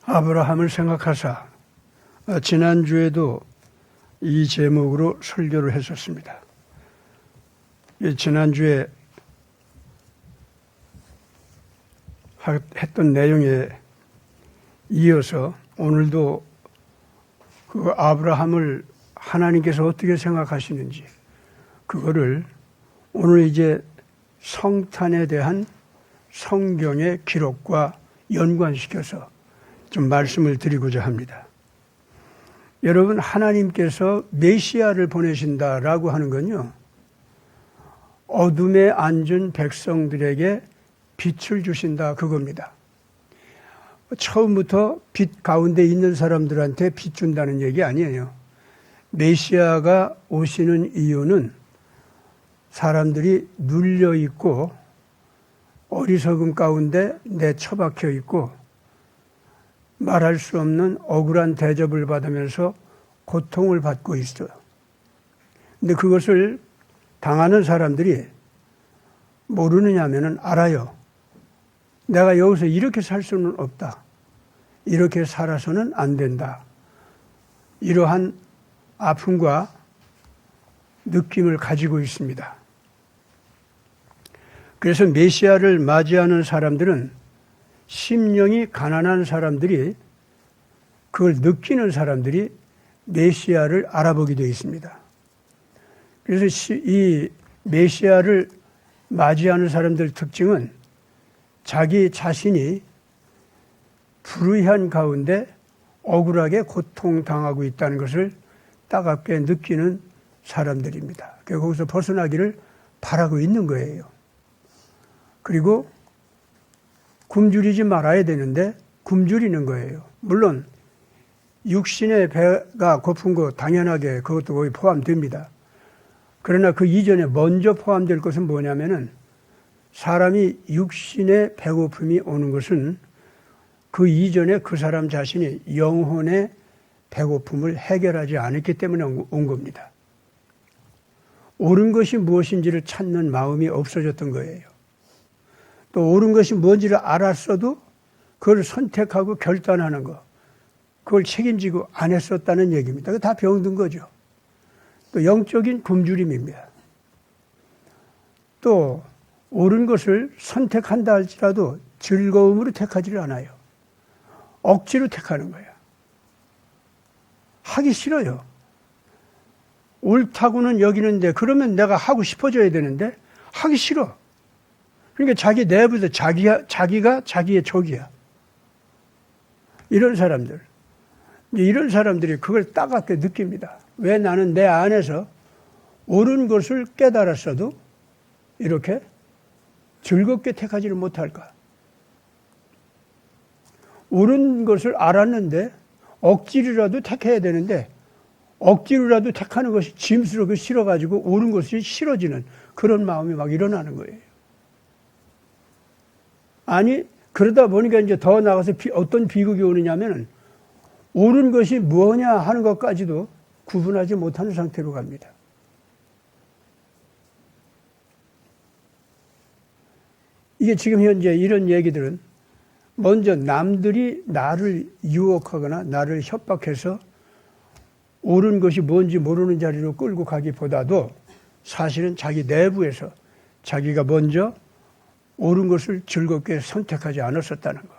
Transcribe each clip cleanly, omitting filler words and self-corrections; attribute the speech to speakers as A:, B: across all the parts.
A: 아브라함을 생각하사 지난주에도 이 제목으로 설교를 했었습니다. 지난주에 했던 내용에 이어서 오늘도 그 아브라함을 하나님께서 어떻게 생각하시는지 그거를 오늘 이제 성탄에 대한 성경의 기록과 연관시켜서 좀 말씀을 드리고자 합니다. 여러분, 하나님께서 메시아를 보내신다라고 하는 건요, 어둠에 앉은 백성들에게 빛을 주신다 그겁니다. 처음부터 빛 가운데 있는 사람들한테 빛 준다는 얘기 아니에요. 메시아가 오시는 이유는 사람들이 눌려 있고 어리석음 가운데 내처박혀 있고 말할 수 없는 억울한 대접을 받으면서 고통을 받고 있어요. 근데 그것을 당하는 사람들이 모르느냐면은 알아요. 내가 여기서 이렇게 살 수는 없다. 이렇게 살아서는 안 된다. 이러한 아픔과 느낌을 가지고 있습니다. 그래서 메시아를 맞이하는 사람들은 심령이 가난한 사람들이, 그걸 느끼는 사람들이 메시아를 알아보게 되어 있습니다. 그래서 이 메시아를 맞이하는 사람들 특징은 자기 자신이 불의한 가운데 억울하게 고통당하고 있다는 것을 따갑게 느끼는 사람들입니다. 거기서 벗어나기를 바라고 있는 거예요. 그리고 굶주리지 말아야 되는데 굶주리는 거예요. 물론 육신의 배가 고픈 거 당연하게 그것도 거기 포함됩니다. 그러나 그 이전에 먼저 포함될 것은 뭐냐면은 사람이 육신의 배고픔이 오는 것은 그 이전에 그 사람 자신이 영혼의 배고픔을 해결하지 않았기 때문에 온 겁니다. 옳은 것이 무엇인지를 찾는 마음이 없어졌던 거예요. 또 옳은 것이 뭔지를 알았어도 그걸 선택하고 결단하는 거, 그걸 책임지고 안 했었다는 얘기입니다. 그거 다 병든 거죠. 또 영적인 굶주림입니다. 또 옳은 것을 선택한다 할지라도 즐거움으로 택하지를 않아요. 억지로 택하는 거예요. 하기 싫어요. 옳다고는 여기는데 그러면 내가 하고 싶어져야 되는데 하기 싫어. 그러니까 자기 내부에서 자기가 자기의 적이야. 이런 사람들. 이런 사람들이 그걸 따갑게 느낍니다. 왜 나는 내 안에서 옳은 것을 깨달았어도 이렇게 즐겁게 택하지를 못할까? 옳은 것을 알았는데 억지로라도 택해야 되는데 억지로라도 택하는 것이 짐스럽고 싫어가지고 옳은 것이 싫어지는 그런 마음이 막 일어나는 거예요. 아니, 그러다 보니까 이제 더 나가서 어떤 비극이 오느냐면은 옳은 것이 뭐냐 하는 것까지도 구분하지 못하는 상태로 갑니다. 이게 지금 현재 이런 얘기들은 먼저 남들이 나를 유혹하거나 나를 협박해서 옳은 것이 뭔지 모르는 자리로 끌고 가기보다도 사실은 자기 내부에서 자기가 먼저 옳은 것을 즐겁게 선택하지 않았었다는 것.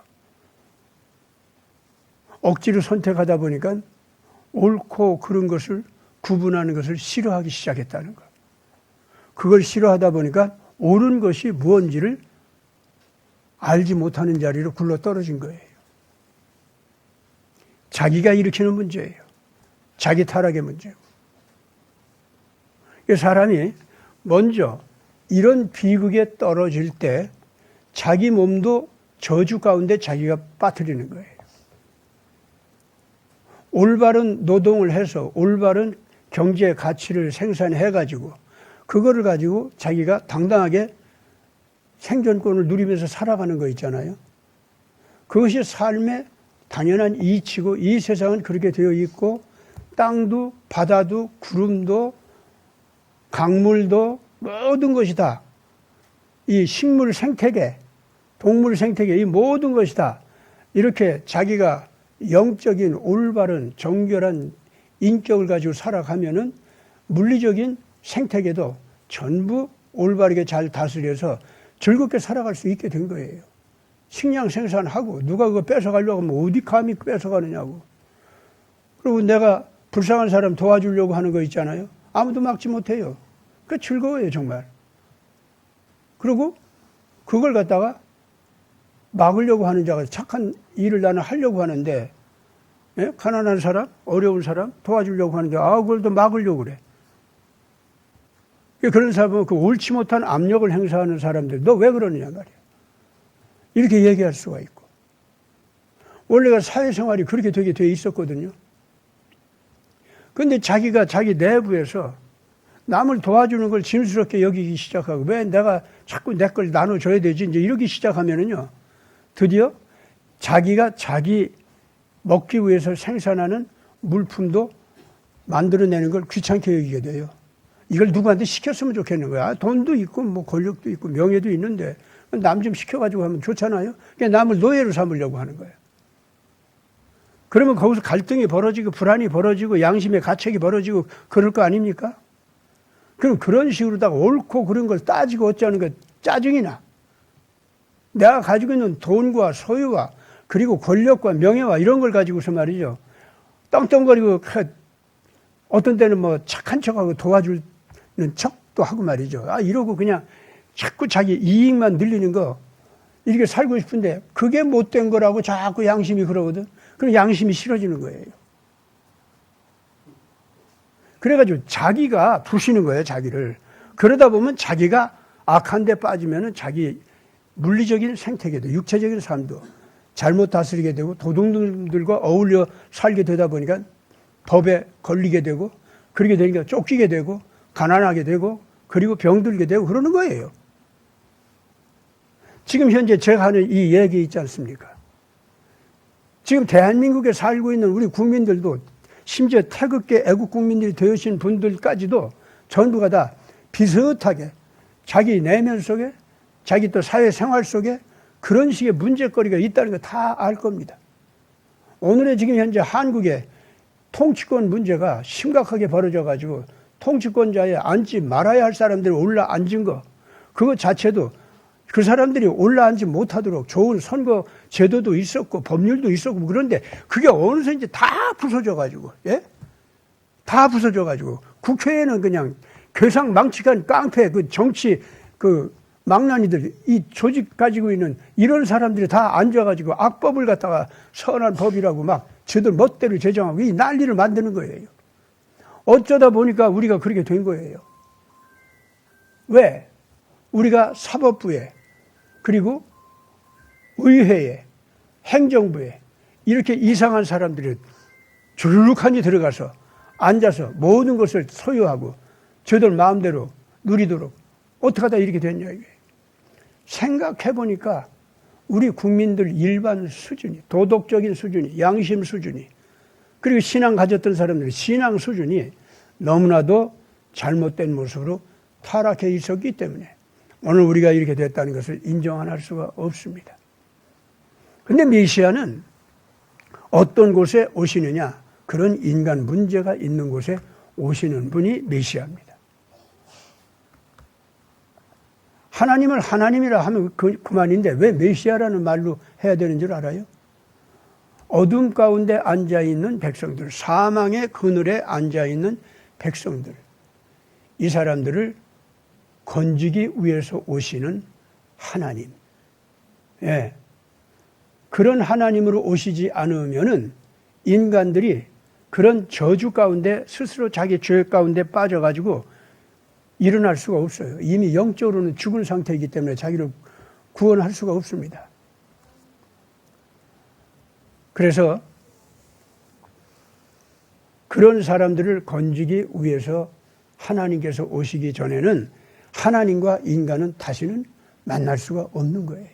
A: 억지로 선택하다 보니까 옳고 그른 것을 구분하는 것을 싫어하기 시작했다는 것. 그걸 싫어하다 보니까 옳은 것이 무엇인지를 알지 못하는 자리로 굴러 떨어진 거예요. 자기가 일으키는 문제예요. 자기 타락의 문제고. 사람이 먼저 이런 비극에 떨어질 때 자기 몸도 저주 가운데 자기가 빠뜨리는 거예요. 올바른 노동을 해서 올바른 경제 가치를 생산해가지고 그거를 가지고 자기가 당당하게 생존권을 누리면서 살아가는 거 있잖아요. 그것이 삶의 당연한 이치고 이 세상은 그렇게 되어 있고 땅도 바다도 구름도 강물도 모든 것이 다 이 식물 생태계, 동물 생태계 이 모든 것이 다 이렇게 자기가 영적인 올바른 정결한 인격을 가지고 살아가면은 물리적인 생태계도 전부 올바르게 잘 다스려서 즐겁게 살아갈 수 있게 된 거예요. 식량 생산하고 누가 그거 뺏어가려고 하면 어디 감히 뺏어가느냐고. 그리고 내가 불쌍한 사람 도와주려고 하는 거 있잖아요. 아무도 막지 못해요. 그 즐거워요, 정말. 그리고 그걸 갖다가 막으려고 하는 자가 착한 일을 나는 하려고 하는데, 예? 가난한 사람, 어려운 사람 도와주려고 하는데, 그걸 또 막으려고 그래. 그런 사람은 그 옳지 못한 압력을 행사하는 사람들, 너 왜 그러느냐 말이야. 이렇게 얘기할 수가 있고. 원래가 사회생활이 그렇게 되게 돼 있었거든요. 근데 자기가 자기 내부에서 남을 도와주는 걸 짐스럽게 여기기 시작하고, 왜 내가 자꾸 내 걸 나눠줘야 되지? 이제 이러기 시작하면은요, 드디어 자기가 자기 먹기 위해서 생산하는 물품도 만들어내는 걸 귀찮게 여기게 돼요. 이걸 누구한테 시켰으면 좋겠는 거야. 돈도 있고, 뭐 권력도 있고, 명예도 있는데, 남 좀 시켜가지고 하면 좋잖아요. 그냥 남을 노예로 삼으려고 하는 거예요. 그러면 거기서 갈등이 벌어지고, 불안이 벌어지고, 양심의 가책이 벌어지고, 그럴 거 아닙니까? 그럼 그런 식으로다가 옳고 그런 걸 따지고 어쩌는 거 짜증이 나. 내가 가지고 있는 돈과 소유와 그리고 권력과 명예와 이런 걸 가지고서 말이죠. 떵떵거리고 어떤 때는 뭐 착한 척하고 도와주는 척도 하고 말이죠. 이러고 그냥 자꾸 자기 이익만 늘리는 거 이렇게 살고 싶은데 그게 못된 거라고 자꾸 양심이 그러거든. 그럼 양심이 싫어지는 거예요. 그래가지고 자기가 부시는 거예요, 자기를. 그러다 보면 자기가 악한 데 빠지면은 자기 물리적인 생태계도, 육체적인 삶도 잘못 다스리게 되고 도둑들과 어울려 살게 되다 보니까 법에 걸리게 되고 그렇게 되니까 쫓기게 되고 가난하게 되고 그리고 병들게 되고 그러는 거예요. 지금 현재 제가 하는 이 얘기 있지 않습니까? 지금 대한민국에 살고 있는 우리 국민들도 심지어 태극계 애국 국민들이 되신 분들까지도 전부가 다 비슷하게 자기 내면 속에 자기 또 사회생활 속에 그런 식의 문제거리가 있다는 거 다 알 겁니다. 오늘의 지금 현재 한국의 통치권 문제가 심각하게 벌어져가지고 통치권자에 앉지 말아야 할 사람들이 올라 앉은 거 그거 자체도 그 사람들이 올라앉지 못하도록 좋은 선거 제도도 있었고 법률도 있었고 그런데 그게 어느새 이제 다 부서져가지고, 예? 다 부서져가지고 국회에는 그냥 괴상망측한 깡패 그 정치 그 망나니들 이 조직 가지고 있는 이런 사람들이 다 앉아가지고 악법을 갖다가 선한 법이라고 막 저들 멋대로 제정하고 이 난리를 만드는 거예요. 어쩌다 보니까 우리가 그렇게 된 거예요. 왜? 우리가 사법부에 그리고 의회에 행정부에 이렇게 이상한 사람들이 줄룩하니 들어가서 앉아서 모든 것을 소유하고 저들 마음대로 누리도록 어떻게 하다 이렇게 됐냐 이게. 생각해보니까 우리 국민들 일반 수준이 도덕적인 수준이 양심 수준이 그리고 신앙 가졌던 사람들의 신앙 수준이 너무나도 잘못된 모습으로 타락해 있었기 때문에 오늘 우리가 이렇게 됐다는 것을 인정 안 할 수가 없습니다. 그런데 메시아는 어떤 곳에 오시느냐? 그런 인간 문제가 있는 곳에 오시는 분이 메시아입니다. 하나님을 하나님이라 하면 그만인데 왜 메시아라는 말로 해야 되는 줄 알아요? 어둠 가운데 앉아있는 백성들, 사망의 그늘에 앉아있는 백성들, 이 사람들을 건지기 위해서 오시는 하나님. 예. 그런 하나님으로 오시지 않으면은 인간들이 그런 저주 가운데 스스로 자기 죄 가운데 빠져가지고 일어날 수가 없어요. 이미 영적으로는 죽은 상태이기 때문에 자기를 구원할 수가 없습니다. 그래서 그런 사람들을 건지기 위해서 하나님께서 오시기 전에는 하나님과 인간은 다시는 만날 수가 없는 거예요.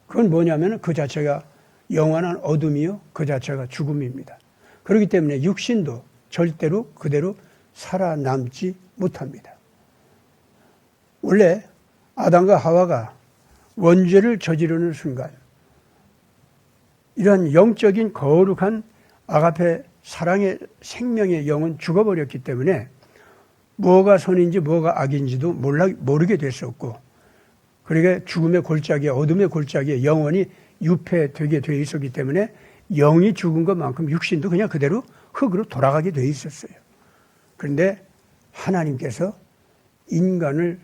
A: 그건 뭐냐면 그 자체가 영원한 어둠이요. 그 자체가 죽음입니다. 그렇기 때문에 육신도 절대로 그대로 살아남지 못합니다. 원래 아담과 하와가 원죄를 저지르는 순간 이런 영적인 거룩한 아가페 사랑의 생명의 영은 죽어버렸기 때문에 뭐가 선인지 뭐가 악인지도 모르게 됐었고, 그러니까 죽음의 골짜기에, 어둠의 골짜기에 영원히 유폐되게 돼 있었기 때문에 영이 죽은 것만큼 육신도 그냥 그대로 흙으로 돌아가게 돼 있었어요. 그런데 하나님께서 인간을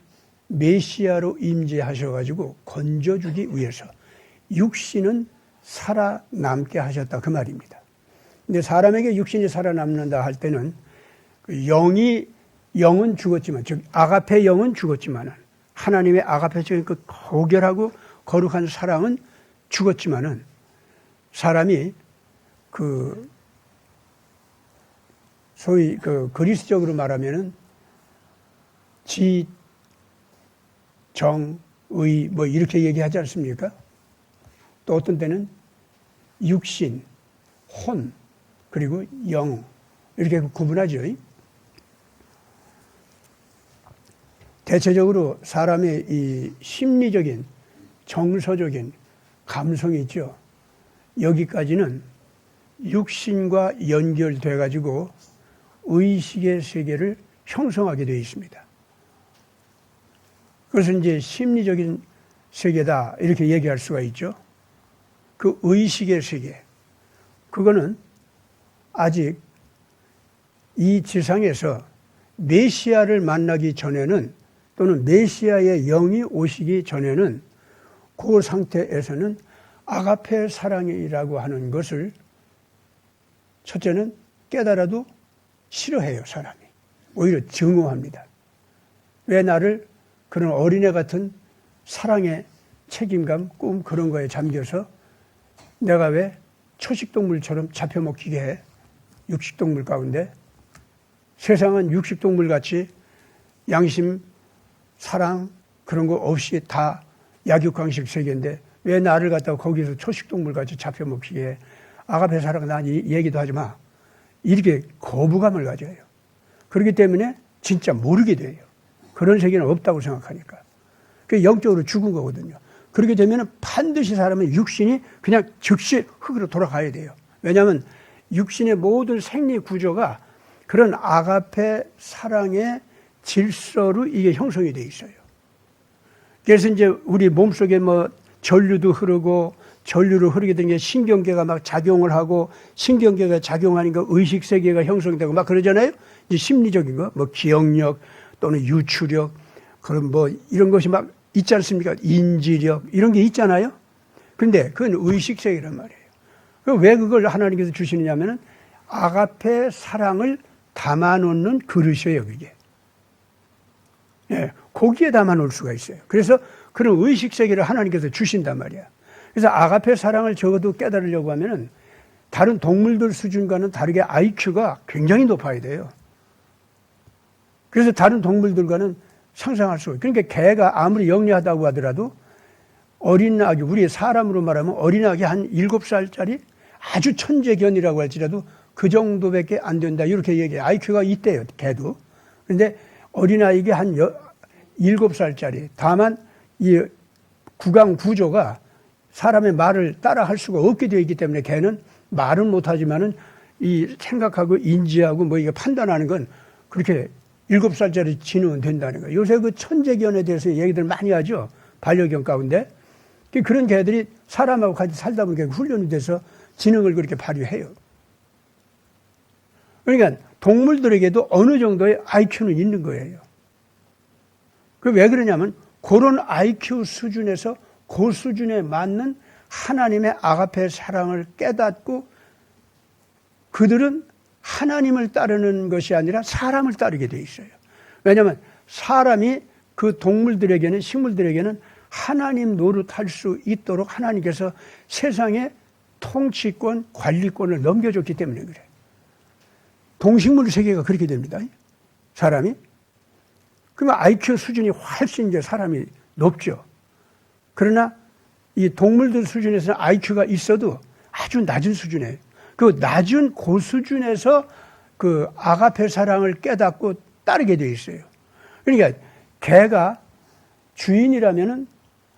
A: 메시아로 임재하셔가지고 건져주기 위해서 육신은 살아남게 하셨다, 그 말입니다. 근데 사람에게 육신이 살아남는다 할 때는 그 영은 죽었지만, 즉 아가페 영은 죽었지만은, 하나님의 아가페적인 그 고결하고 거룩한 사랑은 죽었지만은, 사람이 그 소위 그 그리스적으로 말하면은 지, 정, 의 뭐 이렇게 얘기하지 않습니까? 또 어떤 때는 육신, 혼, 그리고 영, 이렇게 구분하죠. 대체적으로 사람의 이 심리적인, 정서적인 감성이 있죠. 여기까지는 육신과 연결돼 가지고 의식의 세계를 형성하게 되어 있습니다. 그것은 이제 심리적인 세계다, 이렇게 얘기할 수가 있죠. 그 의식의 세계, 그거는 아직 이 지상에서 메시아를 만나기 전에는, 또는 메시아의 영이 오시기 전에는 그 상태에서는 아가페 사랑이라고 하는 것을 첫째는 깨달아도 싫어해요, 사람이. 오히려 증오합니다. 왜 나를 그런 어린애 같은 사랑의 책임감, 꿈, 그런 거에 잠겨서 내가 왜 초식동물처럼 잡혀먹히게 해? 육식동물 가운데. 세상은 육식동물 같이 양심, 사랑, 그런 거 없이 다 약육강식 세계인데 왜 나를 갖다가 거기서 초식동물 같이 잡혀먹히게 해? 아가페 사랑 난 얘기도 하지 마. 이렇게 거부감을 가져요. 그렇기 때문에 진짜 모르게 돼요. 그런 세계는 없다고 생각하니까. 그게 영적으로 죽은 거거든요. 그렇게 되면 반드시 사람은 육신이 그냥 즉시 흙으로 돌아가야 돼요. 왜냐하면 육신의 모든 생리 구조가 그런 아가페 사랑의 질서로 이게 형성이 돼 있어요. 그래서 이제 우리 몸속에 뭐 전류도 흐르고, 전류로 흐르게 된 게 신경계가 막 작용을 하고, 신경계가 작용하니까 의식세계가 형성되고 막 그러잖아요. 이제 심리적인 거, 뭐 기억력 또는 유추력, 그런 뭐 이런 것이 막 있지 않습니까? 인지력, 이런 게 있잖아요. 근데 그건 의식세계란 말이에요. 왜 그걸 하나님께서 주시느냐면은 아가페 사랑을 담아놓는 그릇이에요, 그게. 예, 거기에 담아놓을 수가 있어요. 그래서 그런 의식세계를 하나님께서 주신단 말이야. 그래서 아가페 사랑을 적어도 깨달으려고 하면은 다른 동물들 수준과는 다르게 IQ가 굉장히 높아야 돼요. 그래서 다른 동물들과는 상상할 수가 있어요. 그러니까 개가 아무리 영리하다고 하더라도 어린 아기, 우리 사람으로 말하면 어린 아기 한 7살짜리 아주 천재견이라고 할지라도 그 정도밖에 안 된다, 이렇게 얘기해요. IQ가 있대요, 개도. 그런데 어린아이가 한 7살짜리. 다만 이 구강 구조가 사람의 말을 따라 할 수가 없게 되어 있기 때문에 개는 말은 못하지만은 이 생각하고 인지하고 뭐 이게 판단하는 건 그렇게 7살짜리 지능은 된다는 거예요. 요새 그 천재견에 대해서 얘기들 많이 하죠. 반려견 가운데. 그런 개들이 사람하고 같이 살다 보니까 훈련이 돼서 지능을 그렇게 발휘해요. 그러니까 동물들에게도 어느 정도의 IQ는 있는 거예요. 그 왜 그러냐면 그런 IQ 수준에서 그 수준에 맞는 하나님의 아가페 사랑을 깨닫고 그들은 하나님을 따르는 것이 아니라 사람을 따르게 돼 있어요. 왜냐하면 사람이 그 동물들에게는, 식물들에게는 하나님 노릇할 수 있도록 하나님께서 세상의 통치권, 관리권을 넘겨줬기 때문에 그래요. 동식물 세계가 그렇게 됩니다. 사람이. 그러면 IQ 수준이 훨씬 이제 사람이 높죠. 그러나 이 동물들 수준에서는 IQ가 있어도 아주 낮은 수준이에요. 그 낮은 그 수준에서 그 아가페 사랑을 깨닫고 따르게 돼 있어요. 그러니까 개가 주인이라면은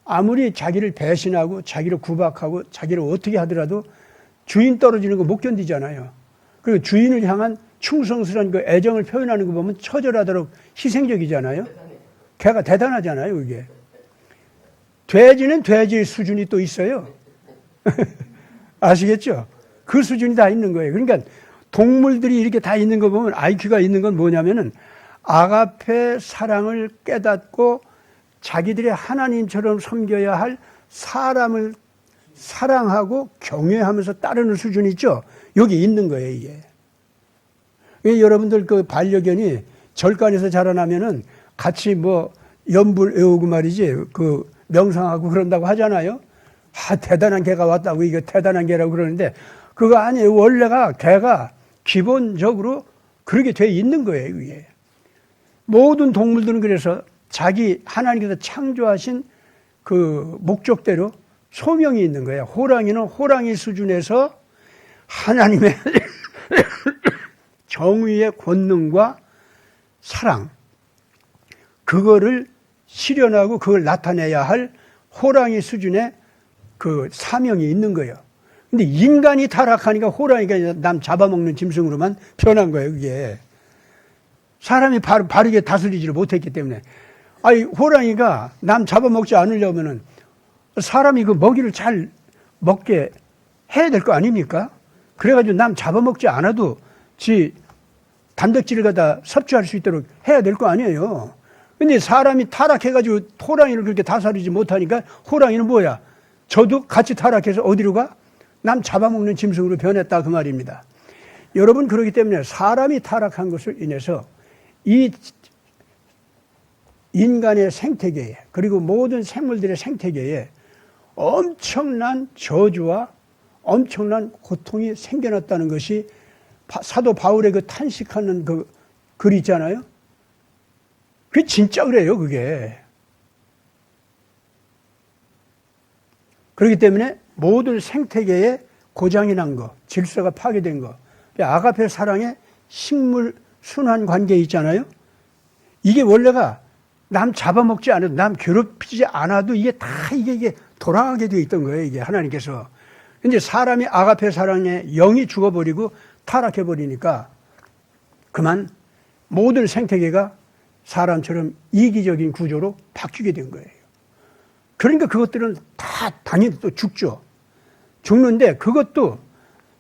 A: 아무리 자기를 배신하고 자기를 구박하고 자기를 어떻게 하더라도 주인 떨어지는 거 못 견디잖아요. 그리고 주인을 향한 충성스러운 그 애정을 표현하는 거 보면 처절하도록 희생적이잖아요. 걔가 대단하잖아요, 이게. 돼지는 돼지의 수준이 또 있어요. 아시겠죠? 그 수준이 다 있는 거예요. 그러니까 동물들이 이렇게 다 있는 거 보면 IQ가 있는 건 뭐냐면은 아가페 사랑을 깨닫고 자기들의 하나님처럼 섬겨야 할 사람을 사랑하고 경외하면서 따르는 수준이 있죠. 여기 있는 거예요, 이게. 여러분들 그 반려견이 절간에서 자라나면은 같이 뭐 연불 외우고 말이지 그 명상하고 그런다고 하잖아요. 아, 대단한 개가 왔다고 이게 대단한 개라고 그러는데 그거 아니에요. 원래가 개가 기본적으로 그렇게 돼 있는 거예요, 이게. 모든 동물들은 그래서 자기 하나님께서 창조하신 그 목적대로 소명이 있는 거예요. 호랑이는 호랑이 수준에서 하나님의 정의의 권능과 사랑, 그거를 실현하고 그걸 나타내야 할 호랑이 수준의 그 사명이 있는 거예요. 근데 인간이 타락하니까 호랑이가 남 잡아먹는 짐승으로만 변한 거예요, 그게. 사람이 바르게 다스리지를 못했기 때문에. 아니, 호랑이가 남 잡아먹지 않으려면은 사람이 그 먹이를 잘 먹게 해야 될 거 아닙니까? 그래가지고 남 잡아먹지 않아도 지 단백질을 갖다 섭취할 수 있도록 해야 될 거 아니에요. 근데 사람이 타락해가지고 호랑이를 그렇게 다스리지 못하니까 호랑이는 뭐야? 저도 같이 타락해서 어디로 가? 남 잡아먹는 짐승으로 변했다 그 말입니다. 여러분, 그렇기 때문에 사람이 타락한 것을 인해서 이 인간의 생태계에 그리고 모든 생물들의 생태계에 엄청난 저주와 엄청난 고통이 생겨났다는 것이 사도 바울의 그 탄식하는 그 글 있잖아요. 그게 진짜 그래요, 그게. 그렇기 때문에 모든 생태계에 고장이 난 거, 질서가 파괴된 거, 아가페 사랑의 식물 순환 관계 있잖아요. 이게 원래가 남 잡아먹지 않아도, 남 괴롭히지 않아도 이게 다 이게 돌아가게 되어 있던 거예요, 이게 하나님께서. 근데 사람이 아가페 사랑에 영이 죽어버리고 타락해버리니까 그만 모든 생태계가 사람처럼 이기적인 구조로 바뀌게 된 거예요. 그러니까 그것들은 다 당연히 또 죽죠. 죽는데 그것도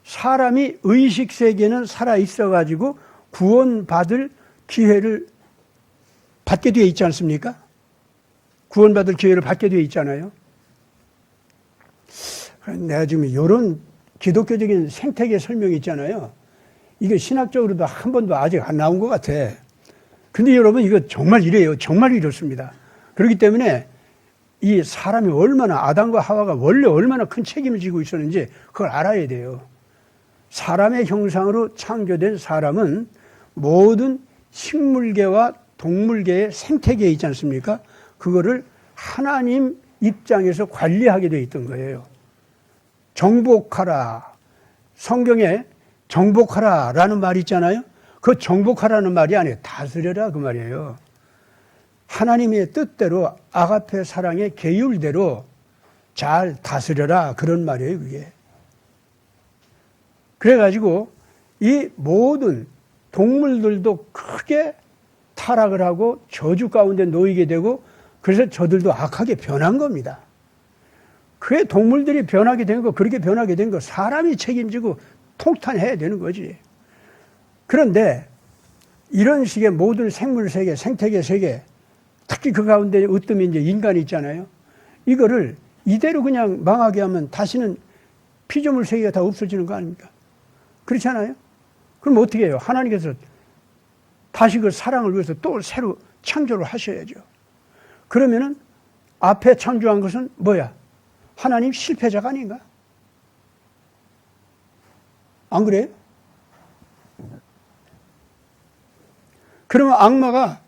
A: 사람이 의식 세계는 살아 있어가지고 구원받을 기회를 받게 되어 있지 않습니까? 구원받을 기회를 받게 되어 있잖아요. 내가 지금 이런 기독교적인 생태계 설명이 있잖아요. 이게 신학적으로도 한 번도 아직 안 나온 것 같아. 근데 여러분, 이거 정말 이래요. 정말 이렇습니다. 그렇기 때문에 이 사람이 얼마나, 아담과 하와가 원래 얼마나 큰 책임을 지고 있었는지 그걸 알아야 돼요. 사람의 형상으로 창조된 사람은 모든 식물계와 동물계의 생태계에 있지 않습니까? 그거를 하나님 입장에서 관리하게 돼 있던 거예요. 정복하라. 성경에 정복하라 라는 말이 있잖아요. 그 정복하라는 말이 아니에요. 다스려라 그 말이에요. 하나님의 뜻대로 아가페 사랑의 계율대로 잘 다스려라 그런 말이에요, 그게. 그래가지고 이 모든 동물들도 크게 타락을 하고 저주 가운데 놓이게 되고 그래서 저들도 악하게 변한 겁니다. 그게 동물들이 변하게 된 거, 그렇게 변하게 된 거 사람이 책임지고 통탄해야 되는 거지. 그런데 이런 식의 모든 생물 세계, 생태계 세계, 특히 그 가운데 으뜸이 이제 인간이 있잖아요. 이거를 이대로 그냥 망하게 하면 다시는 피조물 세계가 다 없어지는 거 아닙니까? 그렇지 않아요? 그럼 어떻게 해요? 하나님께서 다시 그 사랑을 위해서 또 새로 창조를 하셔야죠. 그러면은 앞에 창조한 것은 뭐야? 하나님 실패자가 아닌가? 안 그래요? 그러면 악마가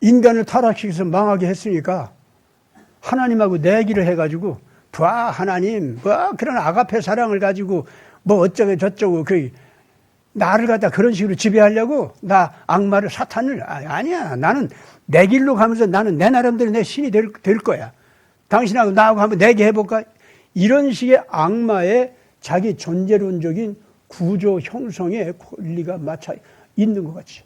A: 인간을 타락시켜서 망하게 했으니까 하나님하고 내기를 해가지고 봐 하나님 뭐 그런 아가페 사랑을 가지고 뭐 어쩌고 저쩌고 그 나를 갖다 그런 식으로 지배하려고? 나 악마를, 사탄을? 아니야. 나는 내 길로 가면서 나는 내 나름대로 내 신이 될 거야. 당신하고 나하고 한번 내게 해볼까? 이런 식의 악마의 자기 존재론적인 구조 형성의 권리가 맞춰 있는 것 같이.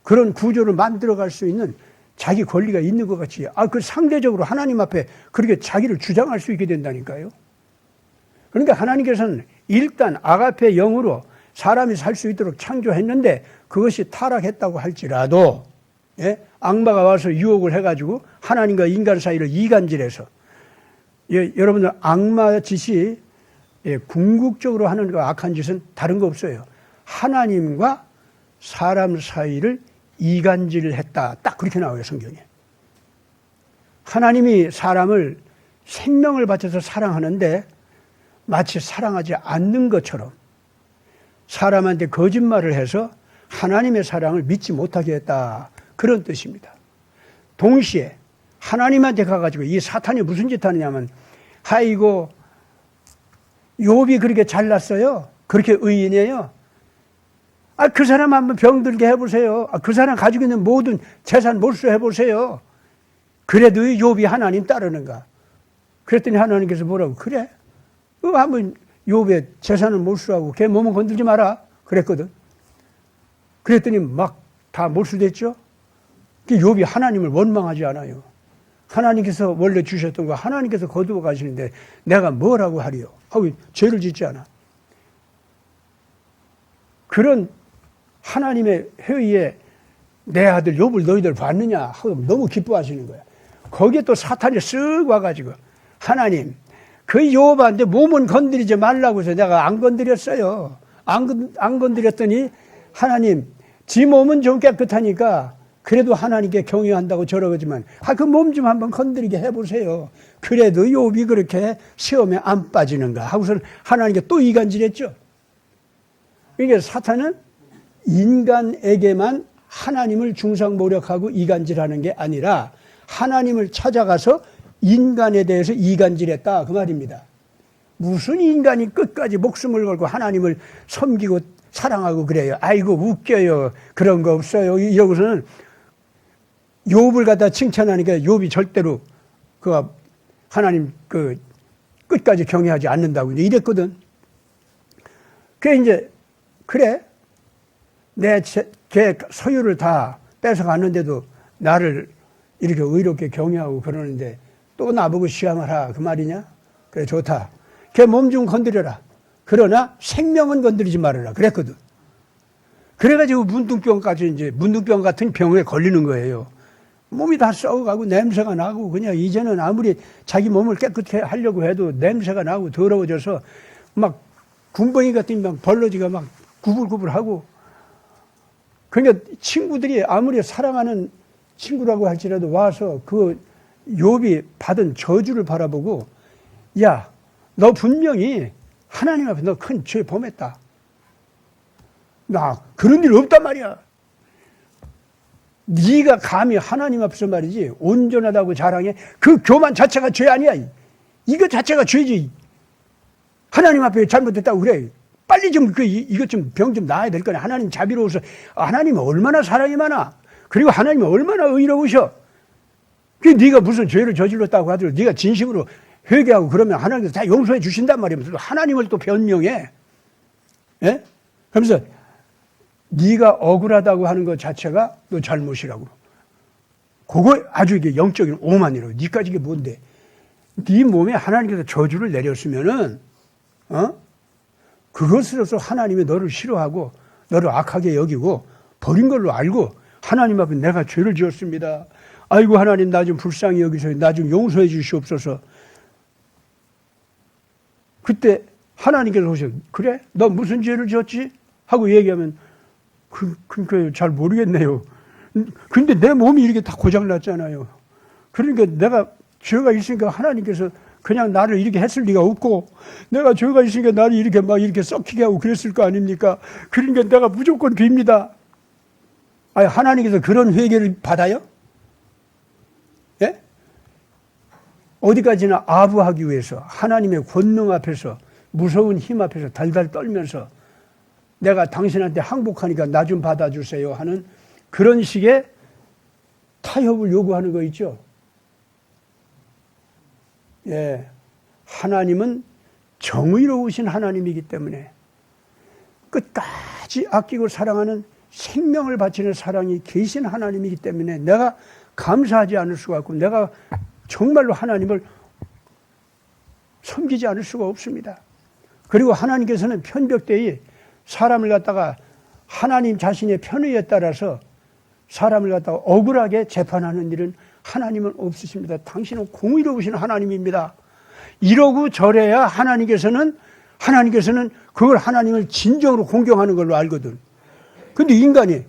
A: 그런 구조를 만들어갈 수 있는 자기 권리가 있는 것 같이. 그 상대적으로 하나님 앞에 그렇게 자기를 주장할 수 있게 된다니까요. 그러니까 하나님께서는 일단 아가페 영으로 사람이 살 수 있도록 창조했는데 그것이 타락했다고 할지라도, 예? 악마가 와서 유혹을 해가지고 하나님과 인간 사이를 이간질해서, 예, 여러분들 악마 짓이, 예, 궁극적으로 하는 그 악한 짓은 다른 거 없어요. 하나님과 사람 사이를 이간질했다. 딱 그렇게 나와요, 성경에. 하나님이 사람을 생명을 바쳐서 사랑하는데 마치 사랑하지 않는 것처럼 사람한테 거짓말을 해서 하나님의 사랑을 믿지 못하게 했다. 그런 뜻입니다. 동시에 하나님한테 가가지고 이 사탄이 무슨 짓 하느냐면, 아이고 욥이 그렇게 잘났어요. 그렇게 의인이에요. 그 사람 한번 병들게 해보세요. 그 사람 가지고 있는 모든 재산 몰수해보세요. 그래도 욥이 하나님 따르는가? 그랬더니 하나님께서 뭐라고? 그래? 한번 욥의 재산을 몰수하고 걔 몸은 건들지 마라. 그랬거든. 그랬더니 막 다 몰수됐죠? 욥이 하나님을 원망하지 않아요. 하나님께서 원래 주셨던 거 하나님께서 거두어 가시는데 내가 뭐라고 하리요? 하고 죄를 짓지 않아. 그런 하나님의 회의에 내 아들 욥을 너희들 봤느냐 하고 너무 기뻐하시는 거야. 거기에 또 사탄이 쓱 와가지고, 하나님 그 욥한테 몸은 건드리지 말라고 해서 내가 안 건드렸어요. 안 건드렸더니 하나님 지 몸은 좀 깨끗하니까 그래도 하나님께 경외한다고 저러지만 그 몸 좀 한번 건드리게 해보세요. 그래도 욥이 그렇게 시험에 안 빠지는가 하고서는 하나님께 또 이간질했죠. 그러니까 사탄은 인간에게만 하나님을 중상모략하고 이간질하는 게 아니라 하나님을 찾아가서 인간에 대해서 이간질했다 그 말입니다. 무슨 인간이 끝까지 목숨을 걸고 하나님을 섬기고 사랑하고 그래요. 아이고 웃겨요. 그런 거 없어요. 이러고서는 욥을 갖다 칭찬하니까 욥이 절대로 하나님 끝까지 경외하지 않는다고 이랬거든. 그래 이제 그래 걔 소유를 다 뺏어갔는데도 나를 이렇게 의롭게 경외하고 그러는데 또 나보고 시험하라 그 말이냐? 그래 좋다. 걔 몸 좀 건드려라. 그러나 생명은 건드리지 말아라 그랬거든. 그래가지고 문둥병 같은 병에 걸리는 거예요. 몸이 다 썩어가고 냄새가 나고 그냥 이제는 아무리 자기 몸을 깨끗하게 하려고 해도 냄새가 나고 더러워져서 막 군뱅이 같은 막 벌러지가 막 구불구불하고. 그러니까 친구들이 아무리 사랑하는 친구라고 할지라도 와서 그 욥이 받은 저주를 바라보고, 야, 너 분명히 하나님 앞에 너 큰 죄 범했다. 나 그런 일 없단 말이야. 네가 감히 하나님 앞에서 말이지 온전하다고 자랑해. 그 교만 자체가 죄 아니야. 이거 자체가 죄지. 하나님 앞에 잘못했다고 그래. 빨리 좀 이것 좀 병 좀 나아야 될 거네. 하나님 자비로워서. 하나님은 얼마나 사랑이 많아. 그리고 하나님은 얼마나 의로우셔. 네가 무슨 죄를 저질렀다고 하더라도 네가 진심으로 회개하고 그러면 하나님께서 다 용서해 주신단 말이야. 하나님을 또 변명해. 예? 그러면서 네가 억울하다고 하는 것 자체가 너 잘못이라고. 그거 아주 이게 영적인 오만이라고. 네까지 이게 뭔데? 네 몸에 하나님께서 저주를 내렸으면은 그것으로서 하나님이 너를 싫어하고 너를 악하게 여기고 버린 걸로 알고 하나님 앞에 내가 죄를 지었습니다. 아이고 하나님 나 좀 불쌍히 여기서 나 좀 용서해 주시옵소서. 그때 하나님께서 오셔. 그래? 너 무슨 죄를 지었지? 하고 얘기하면 그러니까 잘 모르겠네요. 근데 내 몸이 이렇게 다 고장났잖아요. 그러니까 내가 죄가 있으니까 하나님께서 그냥 나를 이렇게 했을 리가 없고, 내가 죄가 있으니까 나를 이렇게 막 이렇게 썩히게 하고 그랬을 거 아닙니까? 그러니까 내가 무조건 빕니다. 아니, 하나님께서 그런 회개를 받아요? 예? 어디까지나 아부하기 위해서 하나님의 권능 앞에서 무서운 힘 앞에서 달달 떨면서 내가 당신한테 항복하니까 나 좀 받아주세요 하는 그런 식의 타협을 요구하는 거 있죠. 예, 하나님은 정의로우신 하나님이기 때문에 끝까지 아끼고 사랑하는 생명을 바치는 사랑이 계신 하나님이기 때문에 내가 감사하지 않을 수가 없고 내가 정말로 하나님을 섬기지 않을 수가 없습니다. 그리고 하나님께서는 편벽되이 사람을 갖다가 하나님 자신의 편의에 따라서 사람을 갖다가 억울하게 재판하는 일은 하나님은 없으십니다. 당신은 공의로우신 하나님입니다. 이러고 저래야 하나님께서는 그걸 하나님을 진정으로 공경하는 걸로 알거든. 근데 인간이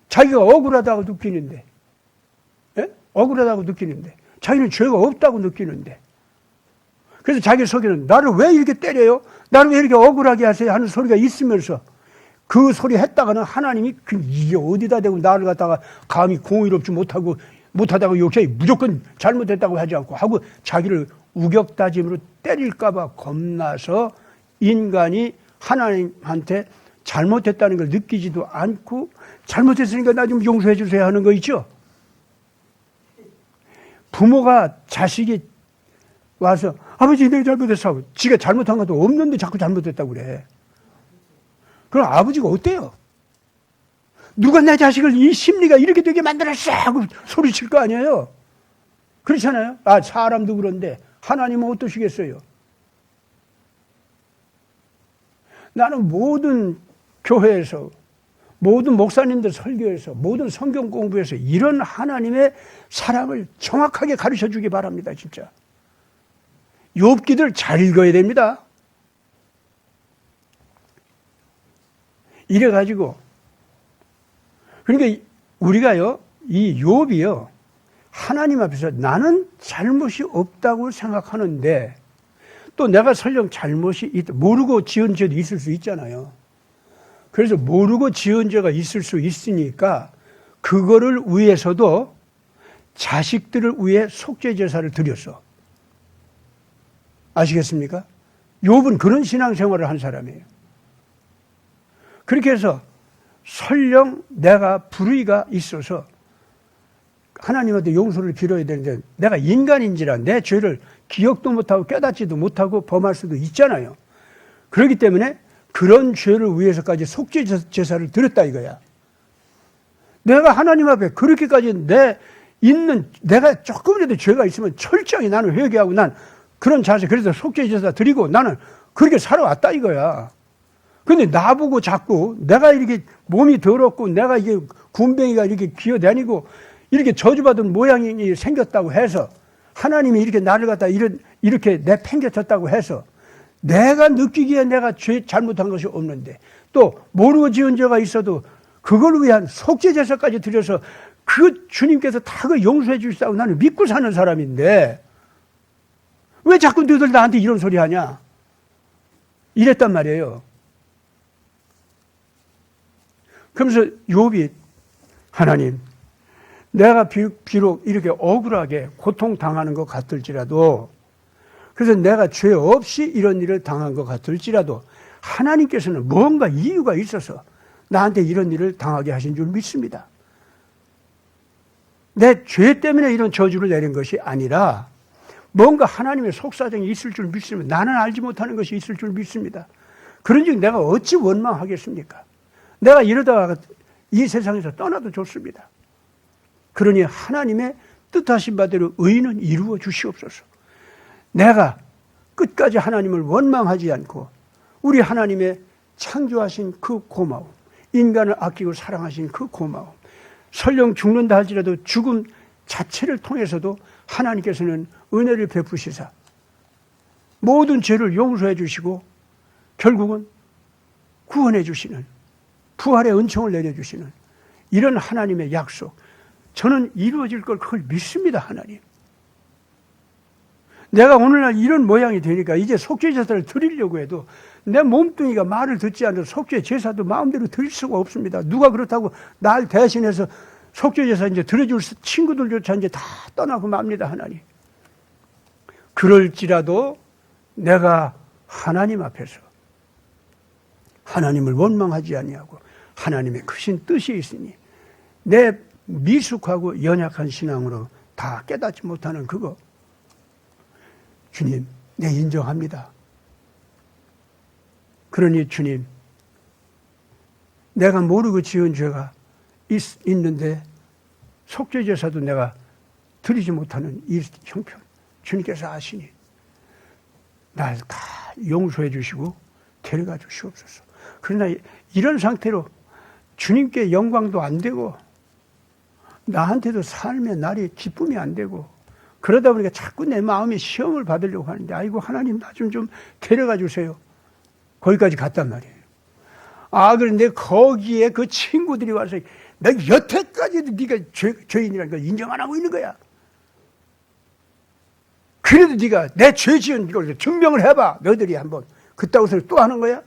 A: 자기가 억울하다고 느끼는데, 예? 억울하다고 느끼는데, 자기는 죄가 없다고 느끼는데, 그래서 자기 속에는 나를 왜 이렇게 때려요? 나를 왜 이렇게 억울하게 하세요? 하는 소리가 있으면서 그 소리 했다가는 하나님이 이게 어디다 대고 나를 갖다가 감히 공의롭지 못하다고 욕해 무조건 잘못했다고 하지 않고 하고 자기를 우격다짐으로 때릴까봐 겁나서 인간이 하나님한테 잘못했다는 걸 느끼지도 않고 잘못했으니까 나 좀 용서해 주세요 하는 거 있죠. 부모가 자식이 와서 아버지 내가 잘못했어. 지가 잘못한 것도 없는데 자꾸 잘못했다고 그래. 그럼 아버지가 어때요? 누가 내 자식을 이 심리가 이렇게 되게 만들었어 하고 소리칠 거 아니에요. 그렇잖아요. 사람도 그런데 하나님은 어떠시겠어요? 나는 모든 교회에서 모든 목사님들 설교에서 모든 성경 공부에서 이런 하나님의 사랑을 정확하게 가르쳐 주기 바랍니다. 진짜 욥기들 잘 읽어야 됩니다. 이래가지고 그러니까 우리가요 이 욥이요 하나님 앞에서 나는 잘못이 없다고 생각하는데 또 내가 설령 잘못이 모르고 지은 죄도 있을 수 있잖아요. 그래서 모르고 지은 죄가 있을 수 있으니까 그거를 위해서도 자식들을 위해 속죄 제사를 드렸어. 아시겠습니까? 욥은 그런 신앙생활을 한 사람이에요. 그렇게 해서 설령 내가 불의가 있어서 하나님한테 용서를 빌어야 되는데 내가 인간인지라 내 죄를 기억도 못하고 깨닫지도 못하고 범할 수도 있잖아요. 그렇기 때문에 그런 죄를 위해서까지 속죄 제사를 드렸다 이거야. 내가 하나님 앞에 그렇게까지 내가 조금이라도 죄가 있으면 철저히 나는 회개하고 난 그런 자세 그래서 속죄 제사 드리고 나는 그렇게 살아왔다 이거야. 근데 나보고 자꾸 내가 이렇게 몸이 더럽고 내가 이게 군뱅이가 이렇게 기어다니고 이렇게 저주받은 모양이 생겼다고 해서 하나님이 이렇게 나를 갖다 이렇게 내팽개쳤다고 해서 내가 느끼기에 내가 잘못한 것이 없는데 또 모르고 지은 죄가 있어도 그걸 위한 속죄 제사까지 드려서 그 주님께서 다 그 용서해 주시다고 나는 믿고 사는 사람인데 왜 자꾸 너희들 나한테 이런 소리 하냐? 이랬단 말이에요. 그러면서 욥이 하나님 내가 비록 이렇게 억울하게 고통당하는 것 같을지라도 그래서 내가 죄 없이 이런 일을 당한 것 같을지라도 하나님께서는 뭔가 이유가 있어서 나한테 이런 일을 당하게 하신 줄 믿습니다. 내 죄 때문에 이런 저주를 내린 것이 아니라 뭔가 하나님의 속사정이 있을 줄 믿습니다. 나는 알지 못하는 것이 있을 줄 믿습니다. 그런즉 내가 어찌 원망하겠습니까? 내가 이러다가 이 세상에서 떠나도 좋습니다. 그러니 하나님의 뜻하신 바대로 의는 이루어 주시옵소서. 내가 끝까지 하나님을 원망하지 않고 우리 하나님의 창조하신 그 고마움, 인간을 아끼고 사랑하신 그 고마움, 설령 죽는다 할지라도 죽음 자체를 통해서도 하나님께서는 은혜를 베푸시사 모든 죄를 용서해 주시고 결국은 구원해 주시는 부활의 은총을 내려주시는 이런 하나님의 약속, 저는 이루어질 걸 그걸 믿습니다. 하나님. 내가 오늘날 이런 모양이 되니까 이제 속죄 제사를 드리려고 해도 내 몸뚱이가 말을 듣지 않아서 속죄 제사도 마음대로 드릴 수가 없습니다. 누가 그렇다고 날 대신해서 속죄 제사 이제 드려줄 친구들조차 이제 다 떠나고 맙니다. 하나님. 그럴지라도 내가 하나님 앞에서 하나님을 원망하지 아니하고 하나님의 크신 뜻이 있으니 내 미숙하고 연약한 신앙으로 다 깨닫지 못하는 그거 주님 내 인정합니다. 그러니 주님 내가 모르고 지은 죄가 있는데 속죄제사도 내가 드리지 못하는 이 형편 주님께서 아시니 날 다 용서해 주시고 데려가 주시옵소서. 그러나 이런 상태로 주님께 영광도 안 되고 나한테도 삶의 날이 기쁨이 안 되고 그러다 보니까 자꾸 내 마음이 시험을 받으려고 하는데 아이고 하나님 나 좀 데려가 주세요. 거기까지 갔단 말이에요. 아 그런데 거기에 그 친구들이 와서 너 여태까지도 네가 죄인이라는 걸 인정 안 하고 있는 거야. 그래도 네가 내 죄 지은 걸 증명을 해봐. 너희들이 한번 그따구 소리 또 하는 거야?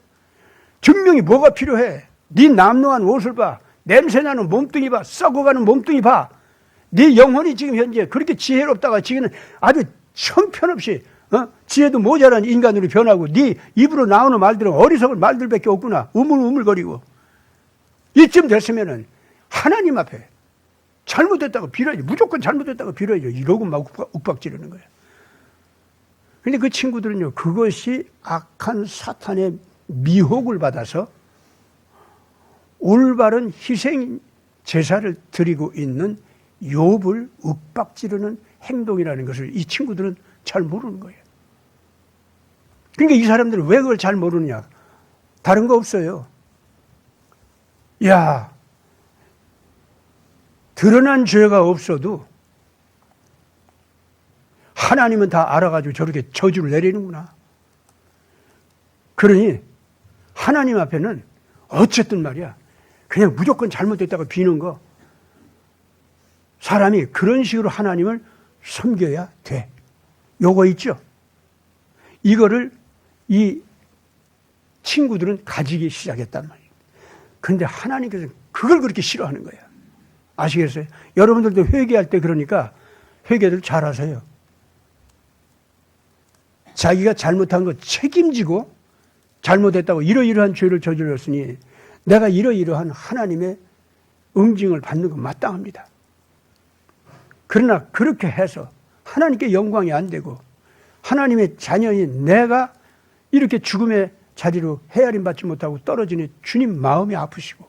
A: 증명이 뭐가 필요해? 네 남루한 옷을 봐. 냄새나는 몸뚱이 봐. 썩어가는 몸뚱이 봐. 네 영혼이 지금 현재 그렇게 지혜롭다가 지금은 아주 형편없이 지혜도 모자란 인간으로 변하고 네 입으로 나오는 말들은 어리석은 말들밖에 없구나. 우물우물거리고. 이쯤 됐으면은 하나님 앞에 잘못됐다고 빌어야지. 무조건 잘못됐다고 빌어야지. 이러고 막 욱박지르는 거야. 근데 그 친구들은요, 그것이 악한 사탄의 미혹을 받아서 올바른 희생 제사를 드리고 있는 욥을 윽박지르는 행동이라는 것을 이 친구들은 잘 모르는 거예요. 그러니까 이 사람들은 왜 그걸 잘 모르느냐? 다른 거 없어요. 야, 드러난 죄가 없어도 하나님은 다 알아가지고 저렇게 저주를 내리는구나. 그러니 하나님 앞에는 어쨌든 말이야. 그냥 무조건 잘못됐다고 비는 거. 사람이 그런 식으로 하나님을 섬겨야 돼. 요거 있죠? 이거를 이 친구들은 가지기 시작했단 말이에요. 그런데 하나님께서는 그걸 그렇게 싫어하는 거야. 아시겠어요? 여러분들도 회개할 때 그러니까 회개를 잘 하세요. 자기가 잘못한 거 책임지고 잘못했다고 이러이러한 죄를 저질렀으니 내가 이러이러한 하나님의 응징을 받는 건 마땅합니다. 그러나 그렇게 해서 하나님께 영광이 안 되고 하나님의 자녀인 내가 이렇게 죽음의 자리로 헤아림 받지 못하고 떨어지니 주님 마음이 아프시고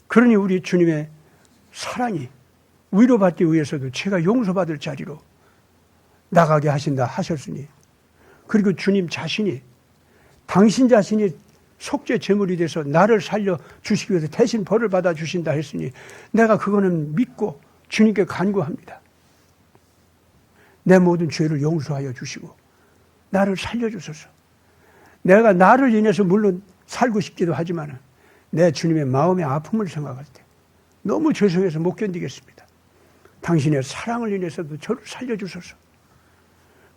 A: 그러니 우리 주님의 사랑이 위로받기 위해서도 제가 용서받을 자리로 나가게 하신다 하셨으니 그리고 주님 자신이 당신 자신이 속죄 제물이 돼서 나를 살려주시기 위해서 대신 벌을 받아주신다 했으니 내가 그거는 믿고 주님께 간구합니다. 내 모든 죄를 용서하여 주시고 나를 살려주소서. 내가 나를 인해서 물론 살고 싶기도 하지만 내 주님의 마음의 아픔을 생각할 때 너무 죄송해서 못 견디겠습니다. 당신의 사랑을 인해서도 저를 살려주소서.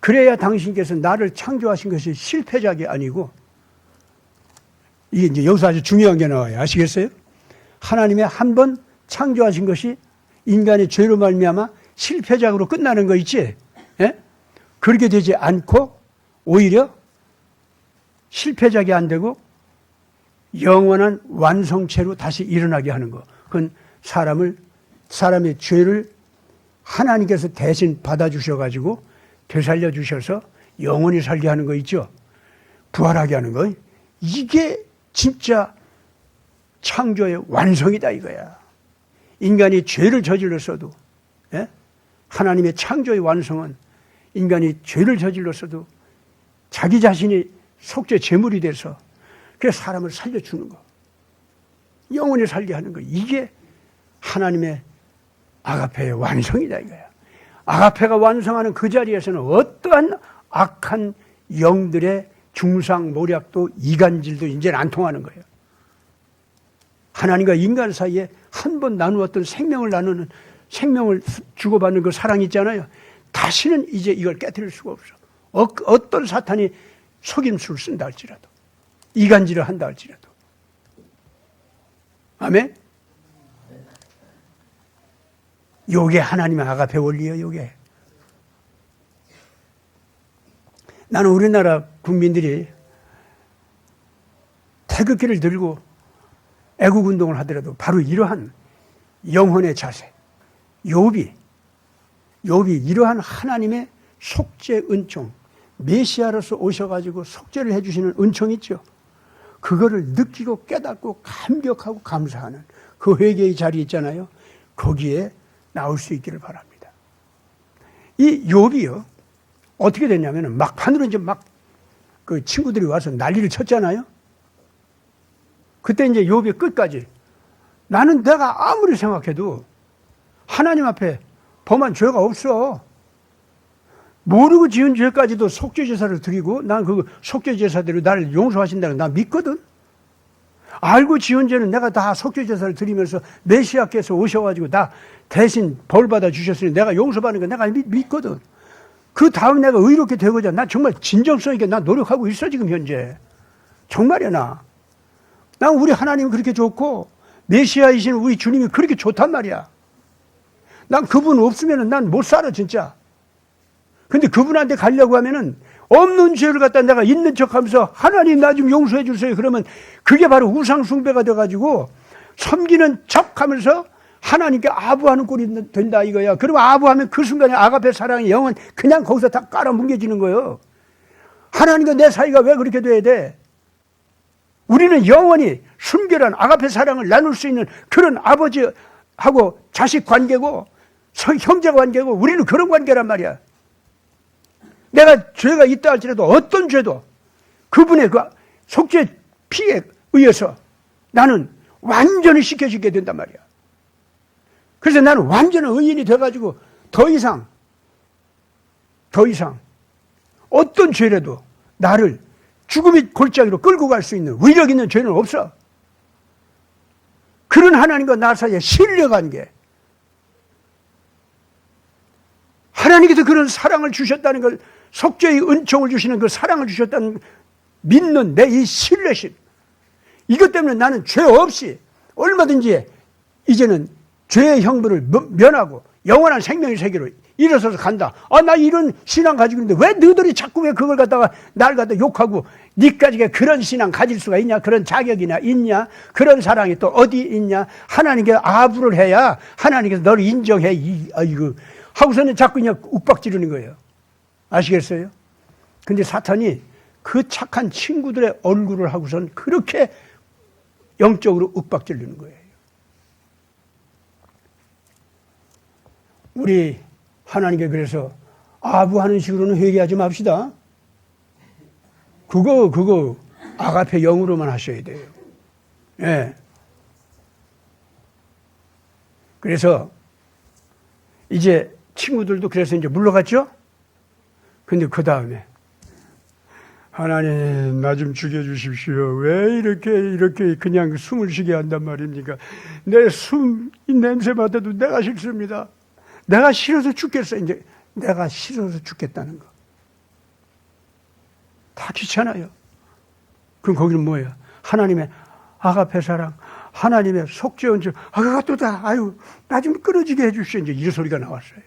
A: 그래야 당신께서 나를 창조하신 것이 실패작이 아니고 이게 이제 여기서 아주 중요한 게 나와요. 아시겠어요? 하나님의 한 번 창조하신 것이 인간의 죄로 말미암아 실패작으로 끝나는 거 있지? 예? 그렇게 되지 않고 오히려 실패작이 안 되고 영원한 완성체로 다시 일어나게 하는 거. 그건 사람의 죄를 하나님께서 대신 받아주셔가지고 되살려 주셔서 영원히 살게 하는 거 있죠? 부활하게 하는 거. 이게 진짜 창조의 완성이다 이거야. 인간이 죄를 저질렀어도 예? 하나님의 창조의 완성은 인간이 죄를 저질렀어도 자기 자신이 속죄 제물이 돼서 그래서 사람을 살려주는 거. 영원히 살게 하는 거. 이게 하나님의 아가페의 완성이다 이거야. 아가페가 완성하는 그 자리에서는 어떠한 악한 영들의 중상, 모략도 이간질도 이제는 안 통하는 거예요. 하나님과 인간 사이에 한 번 나누었던 생명을 주고받는 그 사랑이 있잖아요. 다시는 이제 이걸 깨뜨릴 수가 없어. 어떤 사탄이 속임수를 쓴다 할지라도 이간질을 한다 할지라도. 아멘? 요게 하나님의 아가페 원리예요. 요게. 나는 우리나라 국민들이 태극기를 들고 애국운동을 하더라도 바로 이러한 영혼의 자세, 욥이 이러한 하나님의 속죄 은총, 메시아로서 오셔가지고 속죄를 해주시는 은총 있죠. 그거를 느끼고 깨닫고 감격하고 감사하는 그 회개의 자리 있잖아요. 거기에 나올 수 있기를 바랍니다. 이 욥이요, 어떻게 됐냐면은 막판으로 이제 막 그 친구들이 와서 난리를 쳤잖아요. 그때 이제 욥의 끝까지 나는 내가 아무리 생각해도 하나님 앞에 범한 죄가 없어. 모르고 지은 죄까지도 속죄제사를 드리고 난 그 속죄제사대로 나를 용서하신다는 나 믿거든. 알고 지은 죄는 내가 다 속죄제사를 드리면서 메시아께서 오셔가지고 나 대신 벌받아 주셨으니 내가 용서받는 거 내가 믿거든. 그 다음 내가 의롭게 되고자 나 정말 진정성 있게 나 노력하고 있어 지금 현재. 정말이야 나. 난 우리 하나님이 그렇게 좋고 메시아이신 우리 주님이 그렇게 좋단 말이야. 난 그분 없으면 난 못 살아 진짜. 근데 그분한테 가려고 하면은 없는 죄를 갖다 내가 있는 척 하면서 하나님 나 좀 용서해 주세요. 그러면 그게 바로 우상숭배가 돼가지고 섬기는 척 하면서 하나님께 아부하는 꼴이 된다 이거야. 그리고 아부하면 그 순간에 아가페 사랑의 영은 그냥 거기서 다 깔아뭉개지는 거예요. 하나님과 내 사이가 왜 그렇게 돼야 돼? 우리는 영원히 순결한 아가페 사랑을 나눌 수 있는 그런 아버지하고 자식 관계고 형제 관계고 우리는 그런 관계란 말이야. 내가 죄가 있다 할지라도 어떤 죄도 그분의 그 속죄 피에 의해서 나는 완전히 씻겨지게 된단 말이야. 그래서 나는 완전한 의인이 돼가지고 더 이상 어떤 죄라도 나를 죽음의 골짜기로 끌고 갈 수 있는 위력 있는 죄는 없어. 그런 하나님과 나 사이에 신뢰관계, 하나님께서 그런 사랑을 주셨다는 걸, 속죄의 은총을 주시는 그 사랑을 주셨다는 믿는 내 이 신뢰심, 이것 때문에 나는 죄 없이 얼마든지 이제는 죄의 형벌을 면하고 영원한 생명의 세계로 일어서서 간다. 나 이런 신앙 가지고 있는데 왜 너희들이 자꾸 왜 그걸 갖다가 날 갖다 욕하고 니까지가 그런 신앙 가질 수가 있냐? 그런 자격이나 있냐? 그런 사랑이 또 어디 있냐? 하나님께 아부를 해야 하나님께서 너를 인정해. 이거 하고서는 자꾸 그냥 욱박지르는 거예요. 아시겠어요? 근데 사탄이 그 착한 친구들의 얼굴을 하고선 그렇게 영적으로 욱박지르는 거예요. 우리 하나님께 그래서 아부하는 식으로는 회개하지 맙시다. 그거 아가페 영으로만 하셔야 돼요. 예. 그래서 이제 친구들도 그래서 이제 물러갔죠? 근데 그 다음에 하나님 나 좀 죽여주십시오. 왜 이렇게 그냥 숨을 쉬게 한단 말입니까? 내 숨 이 냄새 맡아도 내가 싫습니다. 내가 싫어서 죽겠어. 이제 내가 싫어서 죽겠다는 거. 다 귀찮아요. 그럼 거기는 뭐예요? 하나님의 아가페 사랑, 하나님의 속죄 은총. 그것도다. 아유, 나 좀 끊어지게 해주시오. 이제 이 소리가 나왔어요.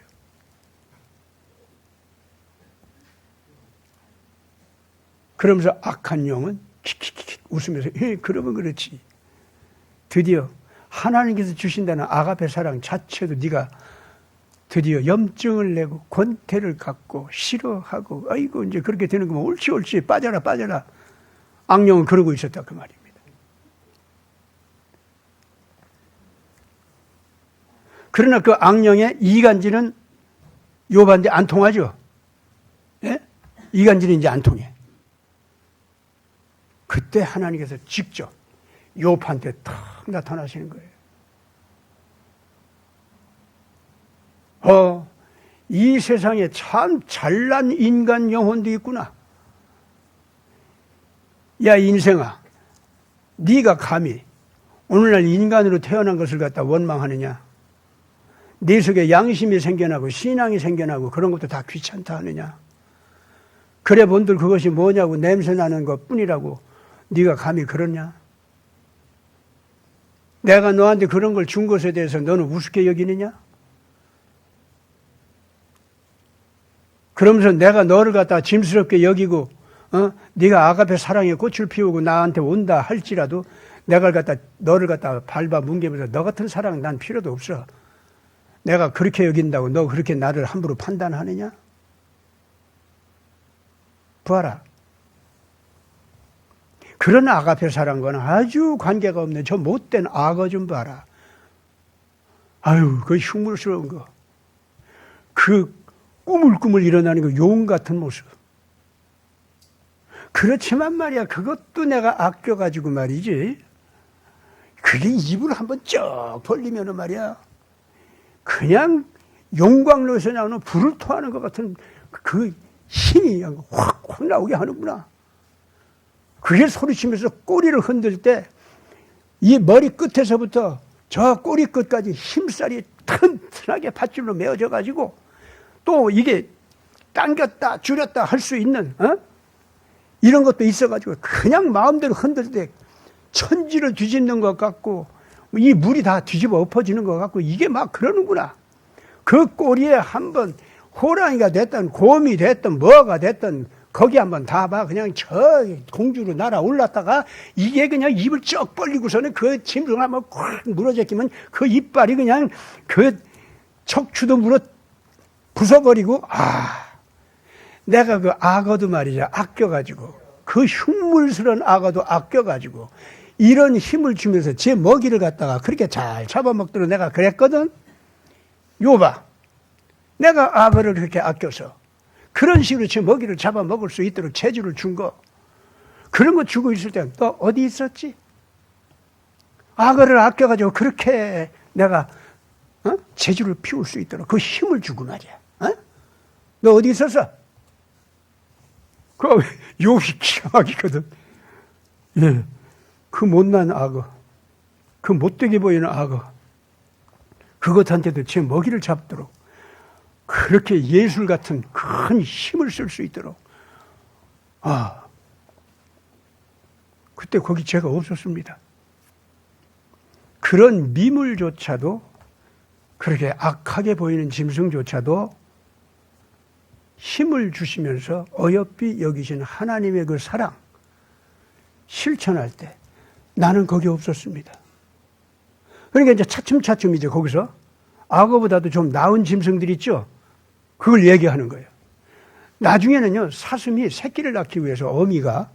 A: 그러면서 악한 영은 킥킥킥 웃으면서 그러면 그렇지. 드디어 하나님께서 주신다는 아가페 사랑 자체도 네가 드디어 염증을 내고 권태를 갖고 싫어하고 아이고 이제 그렇게 되는 거면 옳지 빠져라. 악령은 그러고 있었다 그 말입니다. 그러나 그 악령의 이간질은 욥한테 안 통하죠. 예? 이간질이 이제 안 통해. 그때 하나님께서 직접 욥한테 탁 나타나시는 거예요. 이 세상에 참 잘난 인간 영혼도 있구나. 야 인생아, 네가 감히 오늘날 인간으로 태어난 것을 갖다 원망하느냐? 네 속에 양심이 생겨나고 신앙이 생겨나고 그런 것도 다 귀찮다 하느냐? 그래 본들 그것이 뭐냐고 냄새나는 것뿐이라고 네가 감히 그러냐? 내가 너한테 그런 걸 준 것에 대해서 너는 우습게 여기느냐? 그러면서 내가 너를 갖다 짐스럽게 여기고 네가 아가페 사랑의 꽃을 피우고 나한테 온다 할지라도 내가 너를 갖다 밟아 뭉개면서 너 같은 사랑 난 필요도 없어. 내가 그렇게 여긴다고 너 그렇게 나를 함부로 판단하느냐? 보아라. 그런 아가페 사랑과는 아주 관계가 없는 저 못된 악어 좀 봐라. 아유, 그 흉물스러운 거. 그 꾸물꾸물 일어나는 그 용 같은 모습. 그렇지만 말이야, 그것도 내가 아껴가지고 말이지. 그게 입을 한번 쩍 벌리면은 말이야. 그냥 용광로에서 나오는 불을 토하는 것 같은 그 힘이 확 나오게 하는구나. 그게 소리치면서 꼬리를 흔들 때 이 머리 끝에서부터 저 꼬리 끝까지 힘살이 튼튼하게 밧줄로 메어져 가지고 또 이게 당겼다 줄였다 할 수 있는 이런 것도 있어 가지고 그냥 마음대로 흔들 때 천지를 뒤집는 것 같고 이 물이 다 뒤집어 엎어지는 것 같고 이게 막 그러는구나. 그 꼬리에 한번 호랑이가 됐든 곰이 됐든 뭐가 됐든 거기 한번 다 봐. 그냥 저 공주로 날아올랐다가 이게 그냥 입을 쩍 벌리고서는 그 짐승 한번 꽉 물어제끼면 그 이빨이 그냥 그 척추도 물어 부숴버리고 내가 그 악어도 말이죠. 아껴가지고 그 흉물스러운 악어도 아껴가지고 이런 힘을 주면서 제 먹이를 갖다가 그렇게 잘 잡아먹도록 내가 그랬거든. 요봐. 내가 악어를 그렇게 아껴서 그런 식으로 제 먹이를 잡아먹을 수 있도록 재주를 준 거. 그런 거 주고 있을 때 너 어디 있었지? 악어를 아껴가지고 그렇게 내가 재주를 피울 수 있도록 그 힘을 주고 말이야. 너 어디 있었어? 그 욥이 기가 막히거든. 예. 그 못난 악어, 그 못되게 보이는 악어, 그것한테도 제 먹이를 잡도록 그렇게 예술 같은 큰 힘을 쓸 수 있도록 그때 거기 죄가 없었습니다. 그런 미물조차도 그렇게 악하게 보이는 짐승조차도 힘을 주시면서 어여삐 여기신 하나님의 그 사랑 실천할 때 나는 거기 없었습니다. 그러니까 이제 차츰차츰 이제 거기서 악어보다도 좀 나은 짐승들 있죠? 그걸 얘기하는 거예요. 나중에는요, 사슴이 새끼를 낳기 위해서 어미가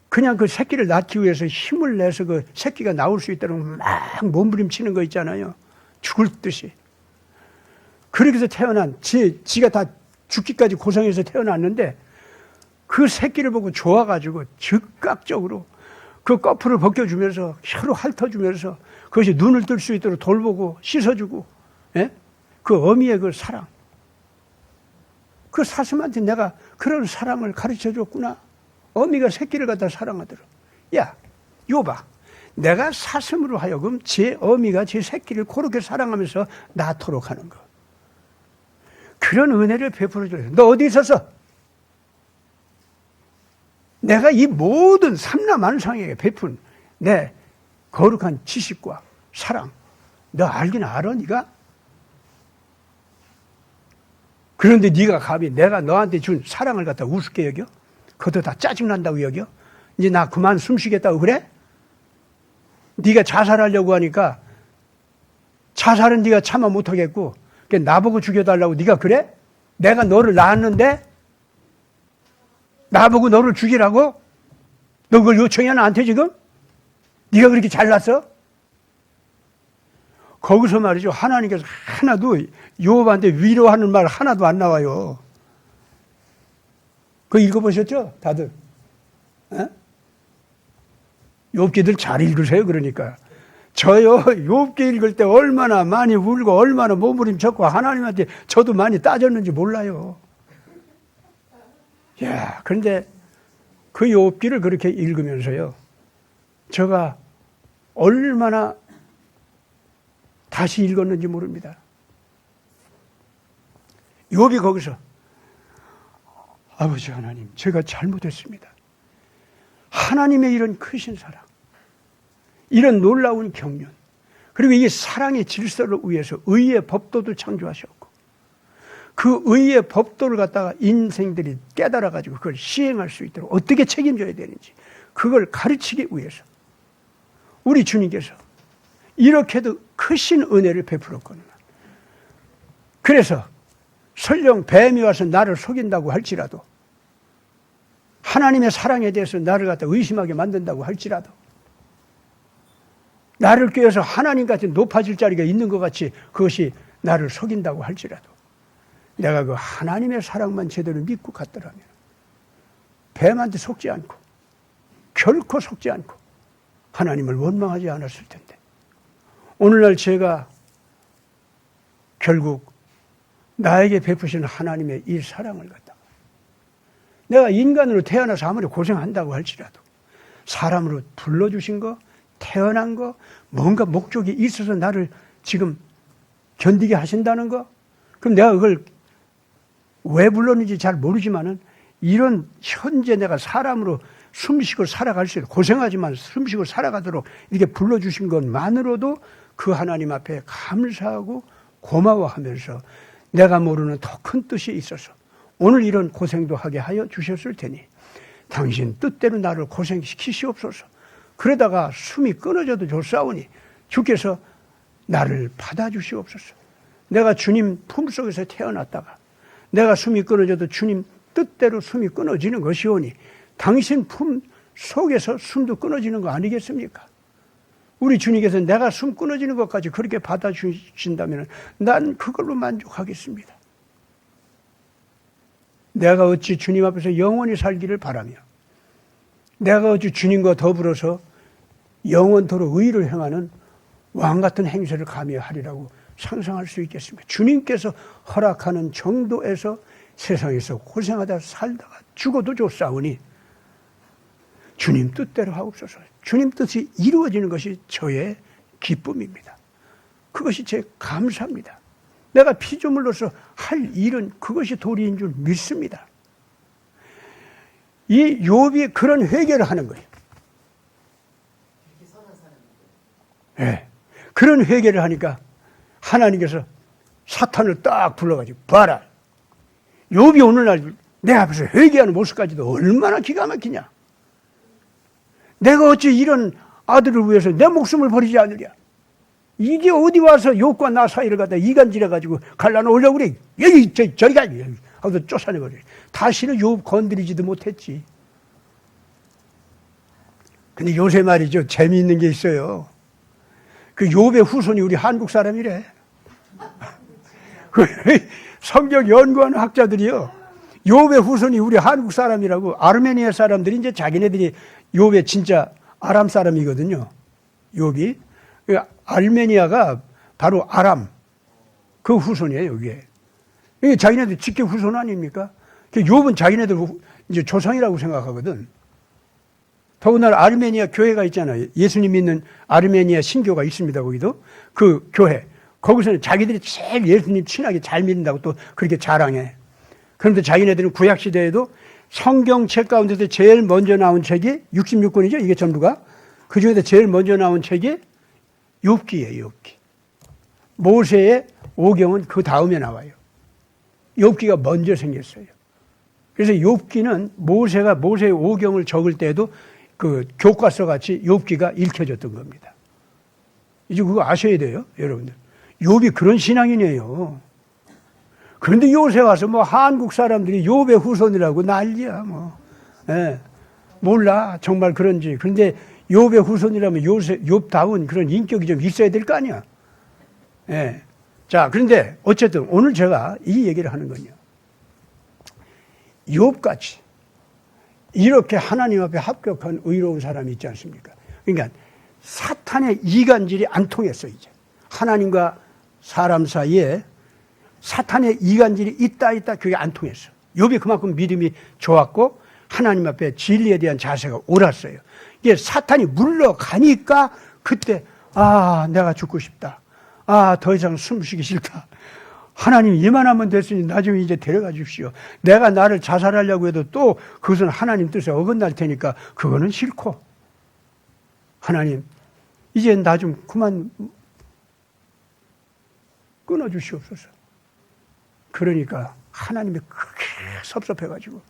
A: 그냥 그 새끼를 낳기 위해서 힘을 내서 그 새끼가 나올 수 있도록 막 몸부림치는 거 있잖아요. 죽을 듯이. 그렇게 해서 태어난, 지가 다 죽기까지 고생해서 태어났는데 그 새끼를 보고 좋아가지고 즉각적으로 그 꺼풀을 벗겨주면서 혀로 핥아주면서 그것이 눈을 뜰 수 있도록 돌보고 씻어주고, 예? 그 어미의 그 사랑. 그 사슴한테 내가 그런 사랑을 가르쳐 줬구나. 어미가 새끼를 갖다 사랑하더라. 야, 요봐. 내가 사슴으로 하여금 제 어미가 제 새끼를 그렇게 사랑하면서 낳도록 하는 거. 그런 은혜를 베풀어 줘요. 너 어디 있었어? 내가 이 모든 삼라만상에게 베푼 내 거룩한 지식과 사랑, 너 알긴 알아, 네가? 그런데 네가 감히 내가 너한테 준 사랑을 갖다 우습게 여겨? 그것도 다 짜증난다고 여겨? 이제 나 그만 숨 쉬겠다고 그래? 네가 자살하려고 하니까 자살은 네가 참아 못하겠고 나보고 죽여달라고 네가 그래? 내가 너를 낳았는데 나보고 너를 죽이라고? 너 그걸 요청해 나한테 지금? 네가 그렇게 잘났어? 거기서 말이죠. 하나님께서 하나도 욥한테 위로하는 말 하나도 안 나와요. 그거 읽어보셨죠? 다들? 욥기들 잘 읽으세요. 그러니까. 저요, 욥기 읽을 때 얼마나 많이 울고 얼마나 몸부림쳤고 하나님한테 저도 많이 따졌는지 몰라요. 야, 그런데 그 욥기를 그렇게 읽으면서요. 제가 얼마나 다시 읽었는지 모릅니다. 욥이 거기서 아버지 하나님, 제가 잘못했습니다. 하나님의 이런 크신 사랑, 이런 놀라운 경륜, 그리고 이 사랑의 질서를 위해서 의의 법도도 창조하셨고 그 그 의의 법도를 갖다가 인생들이 깨달아가지고 그걸 시행할 수 있도록 어떻게 책임져야 되는지 그걸 가르치기 위해서 우리 주님께서 이렇게도 크신 은혜를 베풀었거든요. 그래서 설령 뱀이 와서 나를 속인다고 할지라도 하나님의 사랑에 대해서 나를 갖다 의심하게 만든다고 할지라도 나를 꾀어서 하나님같이 높아질 자리가 있는 것 같이 그것이 나를 속인다고 할지라도 내가 그 하나님의 사랑만 제대로 믿고 갔더라면 뱀한테 속지 않고 결코 속지 않고 하나님을 원망하지 않았을 텐데 오늘날 제가 결국 나에게 베푸시는 하나님의 이 사랑을 갖다가 내가 인간으로 태어나서 아무리 고생한다고 할지라도 사람으로 불러주신 거 태어난 거 뭔가 목적이 있어서 나를 지금 견디게 하신다는 거 그럼 내가 그걸 왜 불렀는지 잘 모르지만은 이런 현재 내가 사람으로 숨쉬고 살아갈 수 있도록 고생하지만 숨쉬고 살아가도록 이렇게 불러주신 것만으로도 그 하나님 앞에 감사하고 고마워하면서 내가 모르는 더 큰 뜻이 있어서 오늘 이런 고생도 하게 하여 주셨을 테니 당신 뜻대로 나를 고생시키시옵소서. 그러다가 숨이 끊어져도 좋사오니 주께서 나를 받아주시옵소서. 내가 주님 품속에서 태어났다가 내가 숨이 끊어져도 주님 뜻대로 숨이 끊어지는 것이오니 당신 품 속에서 숨도 끊어지는 거 아니겠습니까? 우리 주님께서 내가 숨 끊어지는 것까지 그렇게 받아주신다면 난 그걸로 만족하겠습니다. 내가 어찌 주님 앞에서 영원히 살기를 바라며 내가 어찌 주님과 더불어서 영원토록 의를 행하는 왕같은 행세를 감히 하리라고 상상할 수 있겠습니까? 주님께서 허락하는 정도에서 세상에서 고생하다 살다가 죽어도 좋사오니 주님 뜻대로 하옵소서. 주님 뜻이 이루어지는 것이 저의 기쁨입니다. 그것이 제 감사입니다. 내가 피조물로서 할 일은 그것이 도리인 줄 믿습니다. 이 욥이 그런 회개를 하는 거예요. 네. 그런 회개를 하니까 하나님께서 사탄을 딱 불러가지고 봐라. 욥이 오늘날 내 앞에서 회개하는 모습까지도 얼마나 기가 막히냐. 내가 어찌 이런 아들을 위해서 내 목숨을 버리지 않으랴. 이게 어디 와서 욥과 나 사이를 갖다 이간질해가지고 갈라놓으려고 그래. 여기 저리가 하고서 쫓아내버려. 다시는 욥 건드리지도 못했지. 근데 요새 말이죠. 재미있는 게 있어요. 그 욥의 후손이 우리 한국 사람이래. 성경 연구하는 학자들이요. 욥의 후손이 우리 한국 사람이라고 아르메니아 사람들이 이제 자기네들이 욥의 진짜 아람 사람이거든요. 욥이. 아르메니아가 바로 아람 그 후손이에요, 이게. 이게 자기네들 직계 후손 아닙니까? 욥은 자기네들 이제 조상이라고 생각하거든. 더군다나 아르메니아 교회가 있잖아요. 예수님 믿는 아르메니아 신교가 있습니다, 거기도. 그 교회. 거기서는 자기들이 제일 예수님 친하게 잘 믿는다고 또 그렇게 자랑해. 그런데 자기네들은 구약시대에도 성경책 가운데서 제일 먼저 나온 책이 66권이죠, 이게 전부가. 그 중에서 제일 먼저 나온 책이 욥기예요, 욥기. 모세의 오경은 그 다음에 나와요. 욥기가 먼저 생겼어요. 그래서 욥기는 모세가 모세의 오경을 적을 때에도 그 교과서 같이 욥기가 읽혀졌던 겁니다. 이제 그거 아셔야 돼요, 여러분들. 욥이 그런 신앙인이에요. 그런데 요새 와서 뭐 한국 사람들이 욥의 후손이라고 난리야, 뭐. 예. 몰라, 정말 그런지. 그런데 욥의 후손이라면 욥다운 그런 인격이 좀 있어야 될 거 아니야. 예. 자, 그런데 어쨌든 오늘 제가 이 얘기를 하는 건요. 욥같이 이렇게 하나님 앞에 합격한 의로운 사람이 있지 않습니까? 그러니까 사탄의 이간질이 안 통했어, 이제. 하나님과 사람 사이에 사탄의 이간질이 있다, 그게 안 통했어. 욥이 그만큼 믿음이 좋았고 하나님 앞에 진리에 대한 자세가 옳았어요. 이게 사탄이 물러가니까 그때 내가 죽고 싶다. 더 이상 숨쉬기 싫다. 하나님 이만하면 됐으니 나 좀 이제 데려가 주십시오. 내가 나를 자살하려고 해도 또 그것은 하나님 뜻에 어긋날 테니까 그거는 싫고 하나님 이제 나 좀 그만 끊어 주시옵소서. 그러니까 하나님이 크게 섭섭해가지고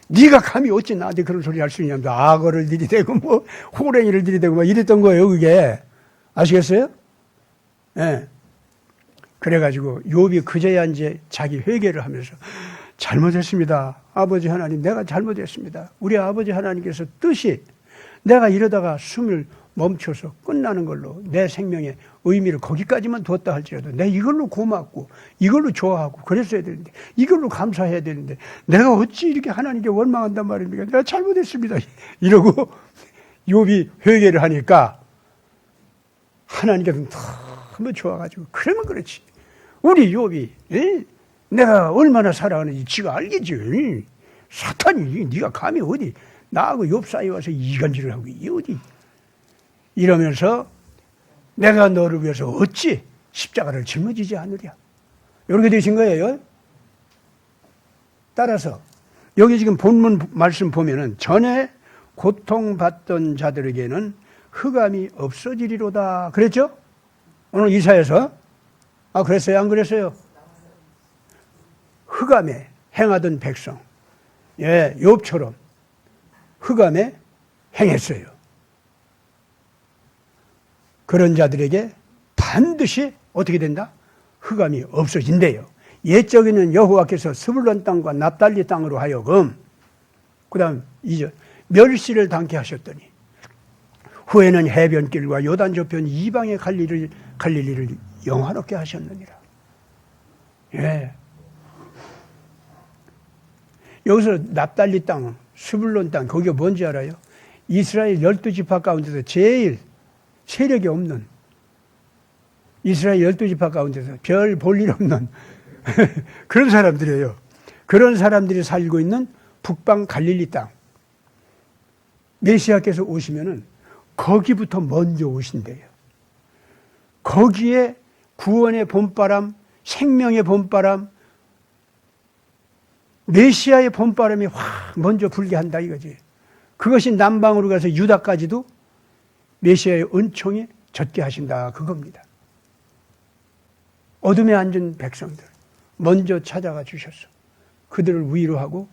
A: 네가 감히 어찌 나한테 그런 소리 할 수 있냐면서 악어를 들이대고 뭐 호랭이를 들이대고 막 이랬던 거예요. 그게 아시겠어요? 예. 네. 그래가지고 욥이 그제야 이제 자기 회개를 하면서 잘못했습니다. 아버지 하나님, 내가 잘못했습니다. 우리 아버지 하나님께서 뜻이 내가 이러다가 숨을 멈춰서 끝나는 걸로 내 생명의 의미를 거기까지만 두었다 할지라도 내가 이걸로 고맙고 이걸로 좋아하고 그랬어야 되는데 이걸로 감사해야 되는데 내가 어찌 이렇게 하나님께 원망한단 말입니까? 내가 잘못했습니다. 이러고 욥이 회개를 하니까 하나님께서 너무 좋아가지고 그러면 그렇지. 우리 욥이 내가 얼마나 사랑하는지 지가 알겠지. 사탄이 네가 감히 어디 나하고 욥 사이에 와서 이간질을 하고 어디 이러면서 내가 너를 위해서 어찌 십자가를 짊어지지 않으랴. 이렇게 되신 거예요. 따라서 여기 지금 본문 말씀 보면은 전에 고통받던 자들에게는 흑암이 없어지리로다 그랬죠? 오늘 이사야서 그랬어요? 안 그랬어요? 흑암에 행하던 백성, 예, 욥처럼 흑암에 행했어요. 그런 자들에게 반드시 어떻게 된다? 흑암이 없어진대요. 옛적에는 여호와께서 스불론 땅과 납달리 땅으로 하여금 그다음 이제 멸시를 당케 하셨더니 후에는 해변길과 요단 저편 이방의 갈릴리를 영화롭게 하셨느니라. 예. 여기서 납달리 땅, 스불론 땅, 거기가 뭔지 알아요? 이스라엘 12지파 가운데서 제일 세력이 없는, 이스라엘 12지파 가운데서 별 볼 일 없는 그런 사람들이에요. 그런 사람들이 살고 있는 북방 갈릴리 땅. 메시아께서 오시면은 거기부터 먼저 오신대요. 거기에 구원의 봄바람, 생명의 봄바람, 메시아의 봄바람이 확 먼저 불게 한다 이거지. 그것이 남방으로 가서 유다까지도 메시아의 은총이 젖게 하신다 그겁니다. 어둠에 앉은 백성들 먼저 찾아가 주셨어. 그들을 위로하고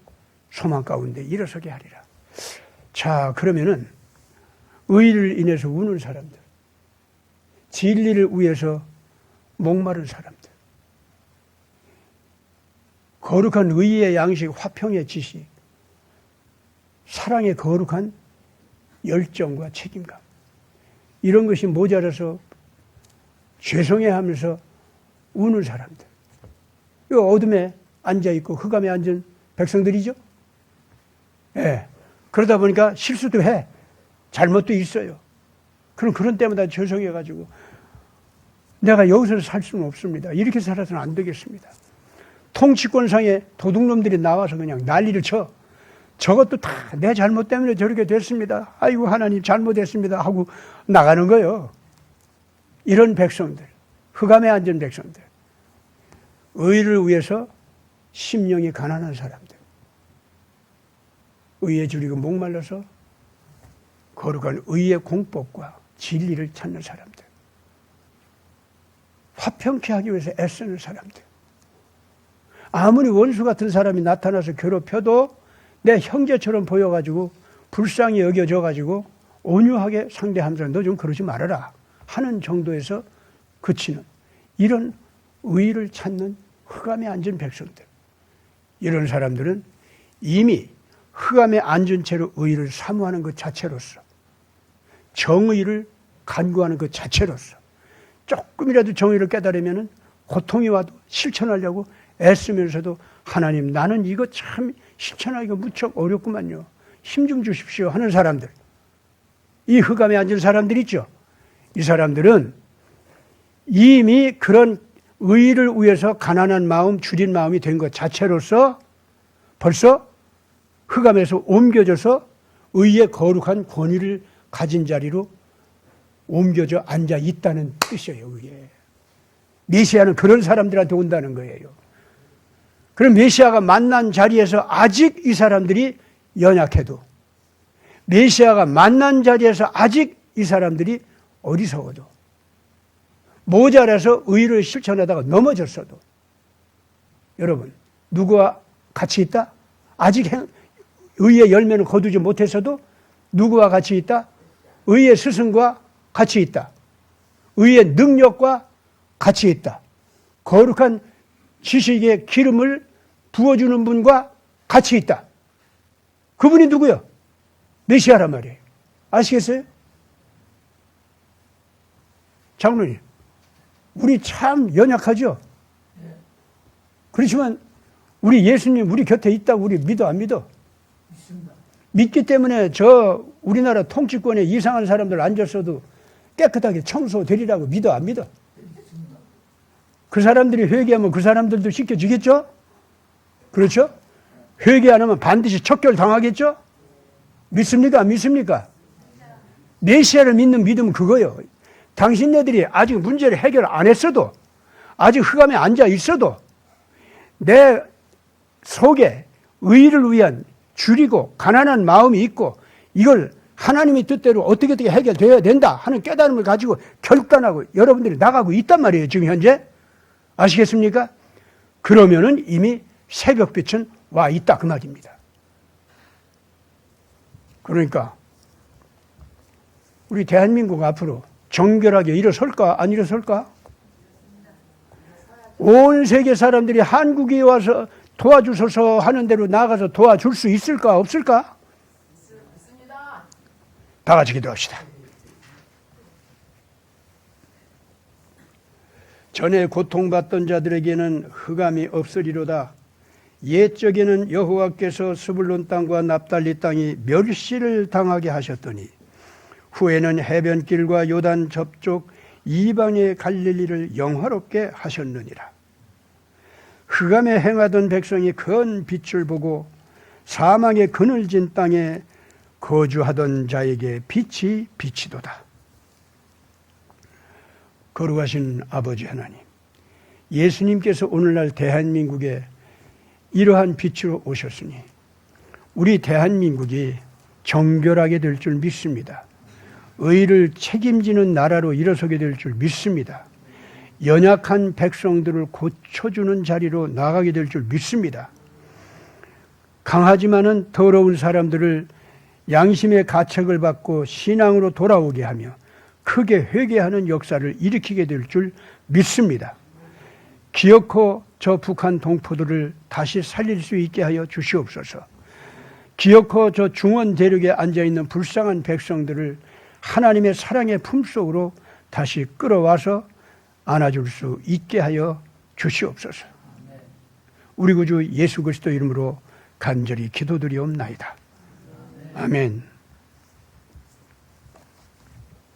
A: 소망 가운데 일어서게 하리라. 자, 그러면은 의를 인해서 우는 사람들, 진리를 위해서 목마른 사람들, 거룩한 의의 양식, 화평의 지식, 사랑의 거룩한 열정과 책임감, 이런 것이 모자라서 죄송해하면서 우는 사람들, 이 어둠에 앉아있고 흑암에 앉은 백성들이죠. 예. 그러다 보니까 실수도 해. 잘못도 있어요. 그럼 그런 때마다 죄송해가지고 내가 여기서 살 수는 없습니다. 이렇게 살아서는 안 되겠습니다. 통치권상에 도둑놈들이 나와서 그냥 난리를 쳐. 저것도 다 내 잘못 때문에 저렇게 됐습니다. 아이고 하나님 잘못했습니다 하고 나가는 거예요. 이런 백성들, 흑암에 앉은 백성들, 의를 위해서 심령이 가난한 사람들, 의에 줄이고 목말라서 거룩한 의의 공법과 진리를 찾는 사람들, 화평케 하기 위해서 애쓰는 사람들, 아무리 원수 같은 사람이 나타나서 괴롭혀도 내 형제처럼 보여가지고 불쌍히 여겨져가지고 온유하게 상대하면서 너 좀 그러지 말아라 하는 정도에서 그치는 이런 의를 찾는 흑암에 앉은 백성들, 이런 사람들은 이미 흑암에 앉은 채로 의를 사모하는 것 자체로서, 정의를 간구하는 것 자체로서 조금이라도 정의를 깨달으면 고통이 와도 실천하려고 애쓰면서도 하나님 나는 이거 참 실천하기가 무척 어렵구만요. 힘 좀 주십시오 하는 사람들, 이 흑암에 앉은 사람들 있죠. 이 사람들은 이미 그런 의를 위해서 가난한 마음, 줄인 마음이 된 것 자체로서 벌써 흑암에서 옮겨져서 의의 거룩한 권위를 가진 자리로 옮겨져 앉아 있다는 뜻이에요. 그게 메시아는 그런 사람들한테 온다는 거예요. 그럼 메시아가 만난 자리에서 아직 이 사람들이 연약해도, 메시아가 만난 자리에서 아직 이 사람들이 어리석어도, 모자라서 의를 실천하다가 넘어졌어도 여러분, 누구와 같이 있다? 아직 의의 열매를 거두지 못했어도 누구와 같이 있다? 의의 스승과 같이 있다. 의의 능력과 같이 있다. 거룩한 지식의 기름을 부어주는 분과 같이 있다. 그분이 누구요? 메시아란 말이에요. 아시겠어요? 장로님, 우리 참 연약하죠? 그렇지만 우리 예수님 우리 곁에 있다고 우리 믿어 안 믿어? 믿습니다. 믿기 때문에 저 우리나라 통치권에 이상한 사람들 앉았어도 깨끗하게 청소되리라고 믿어 안 믿어? 믿습니다. 그 사람들이 회개하면 그 사람들도 씻겨지겠죠? 그렇죠? 회개 안 하면 반드시 척결 당하겠죠? 믿습니까? 안 믿습니까? 메시아를 믿는 믿음은 그거예요. 당신네들이 아직 문제를 해결 안 했어도, 아직 흑암에 앉아 있어도 내 속에 의를 위한 줄이고 가난한 마음이 있고 이걸 하나님의 뜻대로 어떻게 해결되어야 된다 하는 깨달음을 가지고 결단하고 여러분들이 나가고 있단 말이에요. 지금 현재. 아시겠습니까? 그러면은 이미 새벽빛은 와 있다 그 말입니다. 그러니까 우리 대한민국 앞으로 정결하게 일어설까 안 일어설까? 온 세계 사람들이 한국에 와서 도와주소서 하는 대로 나가서 도와줄 수 있을까 없을까? 있습니다. 다 같이 기도합시다. 전에 고통받던 자들에게는 흑암이 없으리로다. 옛적에는 여호와께서 스불론 땅과 납달리 땅이 멸시를 당하게 하셨더니 후에는 해변길과 요단 접쪽 이방의 갈릴리를 영화롭게 하셨느니라. 흑암에 행하던 백성이 큰 빛을 보고 사망의 그늘진 땅에 거주하던 자에게 빛이 비치도다. 거룩하신 아버지 하나님, 예수님께서 오늘날 대한민국에 이러한 빛으로 오셨으니 우리 대한민국이 정결하게 될 줄 믿습니다. 의를 책임지는 나라로 일어서게 될 줄 믿습니다. 연약한 백성들을 고쳐주는 자리로 나가게 될 줄 믿습니다. 강하지만은 더러운 사람들을 양심의 가책을 받고 신앙으로 돌아오게 하며 크게 회개하는 역사를 일으키게 될 줄 믿습니다. 기어코 저 북한 동포들을 다시 살릴 수 있게 하여 주시옵소서. 기어코 저 중원 대륙에 앉아있는 불쌍한 백성들을 하나님의 사랑의 품속으로 다시 끌어와서 안아줄 수 있게 하여 주시옵소서. 우리 구주 예수 그리스도 이름으로 간절히 기도드리옵나이다. 아멘.